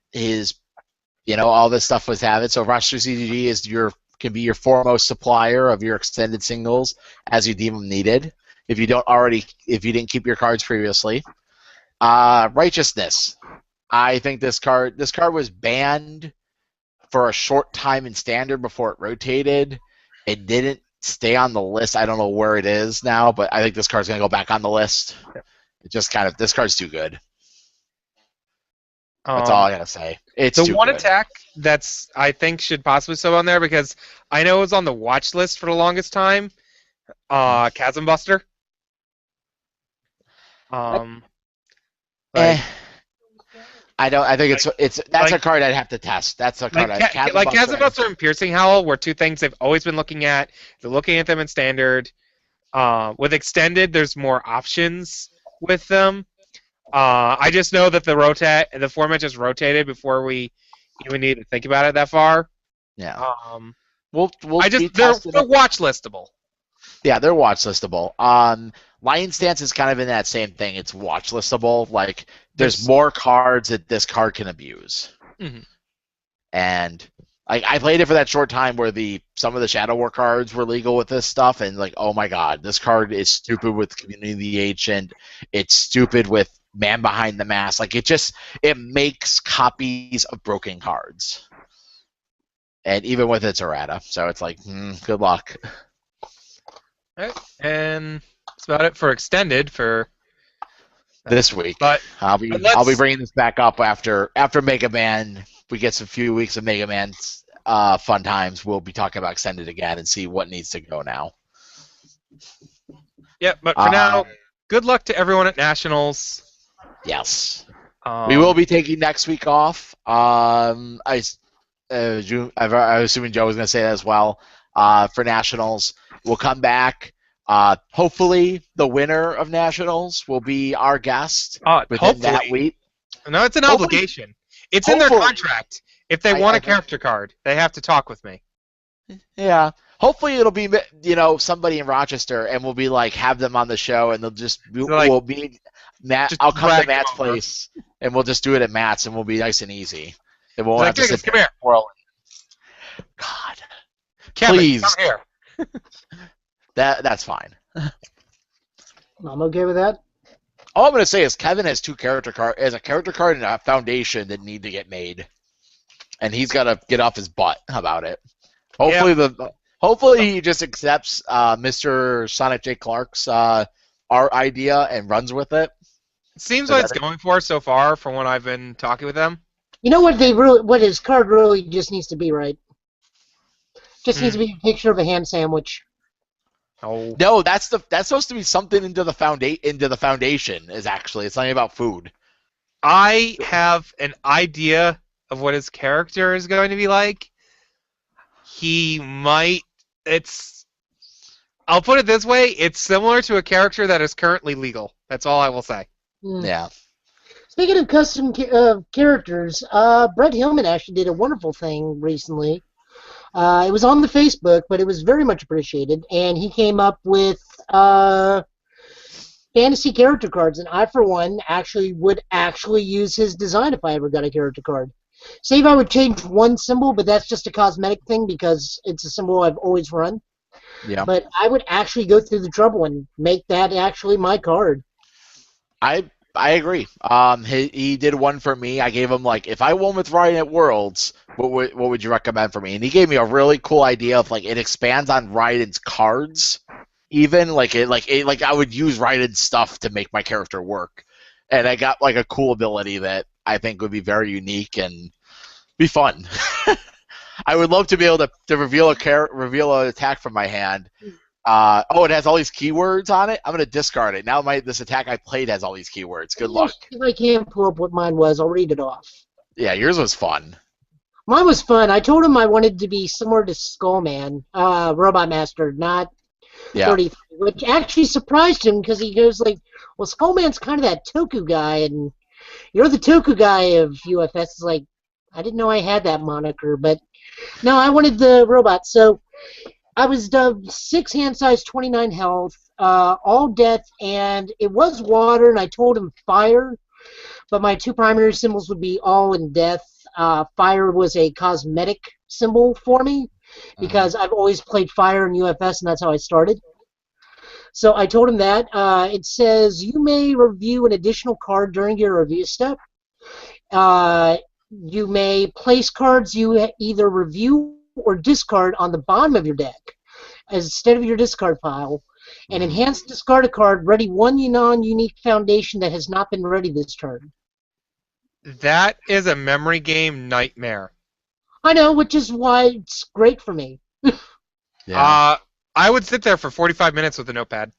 all this stuff was having. So Rochester CGG can be your foremost supplier of your extended singles as you deem them needed. If you didn't keep your cards previously. Righteousness. I think this card was banned for a short time in Standard before it rotated. It didn't stay on the list. I don't know where it is now, but I think this card's going to go back on the list. It just this card's too good. That's all I got to say. It's the too one good. attack that's I think should possibly still on there because I know it was on the watch list for the longest time. Chasm Buster. I don't. I think that's a card I'd have to test. That's a card Chasm Buster and Piercing Howl were two things they've always been looking at. They're looking at them in Standard. With Extended, there's more options with them. I just know that the format just rotated before we even need to think about it that far. Yeah. They're watch listable. Yeah, they're watch listable. Lion Stance is kind of in that same thing. It's watch listable. Like, there's more cards that this card can abuse. Mm-hmm. And I played it for that short time where some of the Shadow War cards were legal with this stuff, and like, oh my god, this card is stupid with Community of the Ancient. It's stupid with Man Behind the Mask. Like it makes copies of broken cards. And even with its errata. So it's like, good luck. All right. And that's about it for extended for this week. But I'll be bringing this back up after Mega Man. We get some few weeks of Mega Man fun times. We'll be talking about extended again and see what needs to go now. Yeah, but for now, good luck to everyone at Nationals. Yes. We will be taking next week off. I'm assuming Joe was going to say that as well. For Nationals, we'll come back. Hopefully, the winner of Nationals will be our guest within that week. No, it's an obligation. It's in their contract. If they want a character card, they have to talk with me. Yeah. Hopefully, it'll be somebody in Rochester, and we'll be have them on the show, and they'll just we'll be Matt. I'll come to Matt's place, and we'll just do it at Matt's, and we'll be nice and easy. And we'll have to sit come here. God, Kevin, please come here. That's fine. I'm okay with that. All I'm going to say is Kevin has a character card and a foundation that need to get made, and he's got to get off his butt about it. Hopefully he just accepts Mr. Sonic J. Clark's art idea and runs with it. It seems what it's going for so far, from what I've been talking with them. You know what what his card really just needs to be, right? Just needs to be a picture of a ham sandwich. Oh. No, that's supposed to be something into the foundation. Is actually it's something about food. I have an idea of what his character is going to be like. He might. I'll put it this way: it's similar to a character that is currently legal. That's all I will say. Yeah. Speaking of custom characters, Brett Hillman actually did a wonderful thing recently. It was on the Facebook, but it was very much appreciated, and he came up with fantasy character cards, and I, for one, would use his design if I ever got a character card. Save I would change one symbol, but that's just a cosmetic thing because it's a symbol I've always run. Yeah. But I would actually go through the trouble and make that actually my card. I agree. He did one for me. I gave him if I won with Raiden at Worlds, what would you recommend for me? And he gave me a really cool idea of it expands on Raiden's cards, even I would use Raiden's stuff to make my character work, and I got a cool ability that I think would be very unique and be fun. I would love to be able to reveal an attack from my hand. It has all these keywords on it. I'm going to discard it. Now this attack I played has all these keywords. Good luck. If I can't pull up what mine was, I'll read it off. Yeah, yours was fun. Mine was fun. I told him I wanted to be similar to Skullman, Robot Master, not 33, which actually surprised him because he goes well, Skullman's kind of that Toku guy, and you're the Toku guy of UFS. It's I didn't know I had that moniker, but no, I wanted the robot. So I was dubbed 6 hand size, 29 health, all death, and it was water, and I told him fire, but my 2 primary symbols would be all and death. Fire was a cosmetic symbol for me because I've always played fire in UFS, and that's how I started. So I told him that. It says, you may review an additional card during your review step. You may place cards you either review or discard on the bottom of your deck instead of your discard pile, and enhance discard a card, ready 1 non-unique foundation that has not been ready this turn. That is a memory game nightmare. I know, which is why it's great for me. Yeah. I would sit there for 45 minutes with a notepad.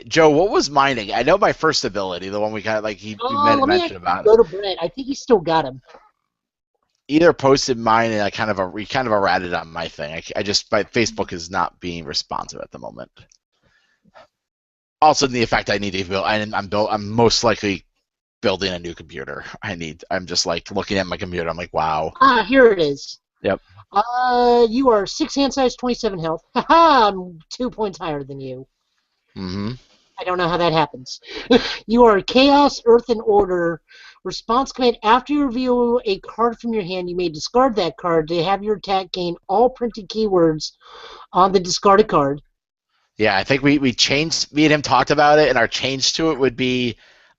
Joe, what was mining? I know my first ability, the one we kind of mentioned about. Go to Brett. I think he still got him. Either posted mine and I kind of errated on my thing. My Facebook is not being responsive at the moment. Also, the effect I need to build. I'm most likely building a new computer. I'm just looking at my computer. I'm like, wow. Here it is. Yep. You are 6 hand size, 27 health. Haha, I'm 2 points higher than you. Mm-hmm. I don't know how that happens. You are Chaos, Earth, and Order. Response command: after you reveal a card from your hand, you may discard that card to have your attack gain all printed keywords on the discarded card. Yeah, I think we changed. Me and him talked about it, and our change to it would be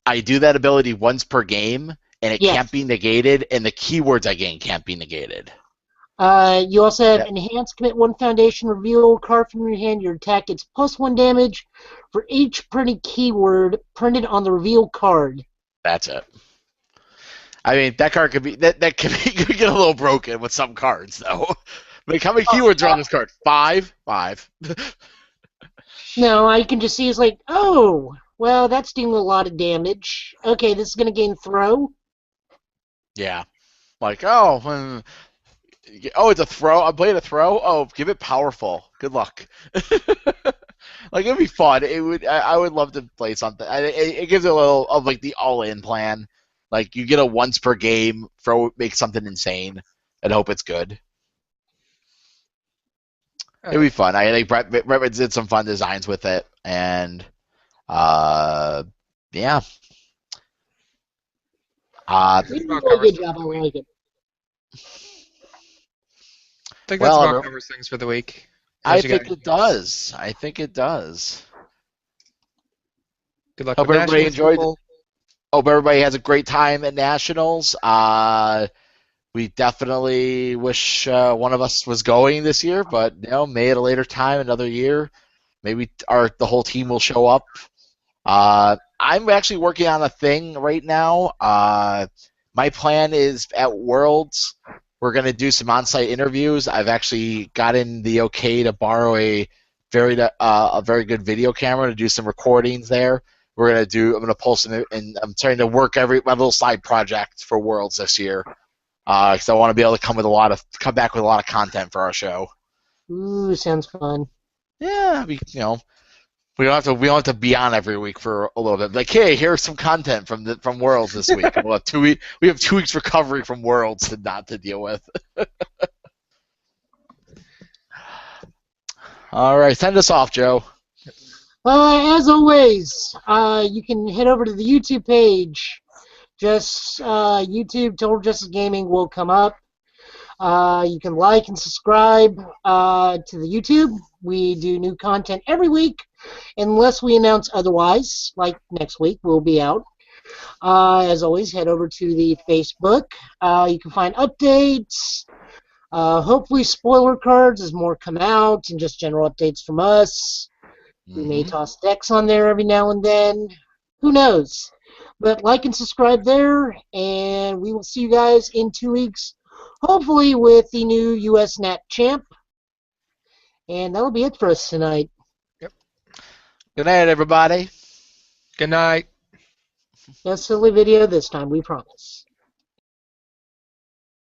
I do that ability once per game, and it Yes. can't be negated, and the keywords I gain can't be negated. You also have Yep. Enhance, commit 1 foundation, reveal a card from your hand. Your attack gets +1 damage for each printed keyword printed on the reveal card. That's it. I mean, that card could be that could be could get a little broken with some cards though. Like how many keywords are on this card? 5. No, I can just see it's like, oh, well, that's doing a lot of damage. Okay, this is going to gain throw. Yeah. Like it's a throw. I'm playing a throw. Oh, give it powerful. Good luck. Like it'd be fun. It would. I would love to play something. It gives it a little of like the all-in plan. Like you get a once per game, make something insane, and hope it's good. It'd be fun. I think Brett did some fun designs with it, and yeah. You did a covers really good job. I like it. I think Well, that's about covers things for the week. I Unless you got think it anything else. does. I think it does. Good luck Hope with everybody Nationals, enjoyed. people. Hope everybody has a great time at Nationals. We definitely wish one of us was going this year, but may at a later time, another year, maybe the whole team will show up. I'm actually working on a thing right now. My plan is at Worlds, we're going to do some on-site interviews. I've actually gotten the okay to borrow a very good video camera to do some recordings there. I'm going to pull some, and I'm trying to work my little side project for Worlds this year. Because I want to be able to come back with a lot of content for our show. Ooh, sounds fun. Yeah, we don't have to be on every week for a little bit. Like, hey, here's some content from Worlds this week. We have 2 weeks recovery from Worlds to deal with. All right, send us off, Joe. As always, you can head over to the YouTube page. Just YouTube Total Justice Gaming will come up. You can like and subscribe to the YouTube. We do new content every week, unless we announce otherwise. Like next week, we'll be out. As always, head over to the Facebook. You can find updates. Hopefully, spoiler cards as more come out, and just general updates from us. We may toss decks on there every now and then. Who knows? But like and subscribe there, and we will see you guys in 2 weeks, hopefully with the new US Nat Champ. And that'll be it for us tonight. Yep. Good night, everybody. Good night. No silly video this time, we promise.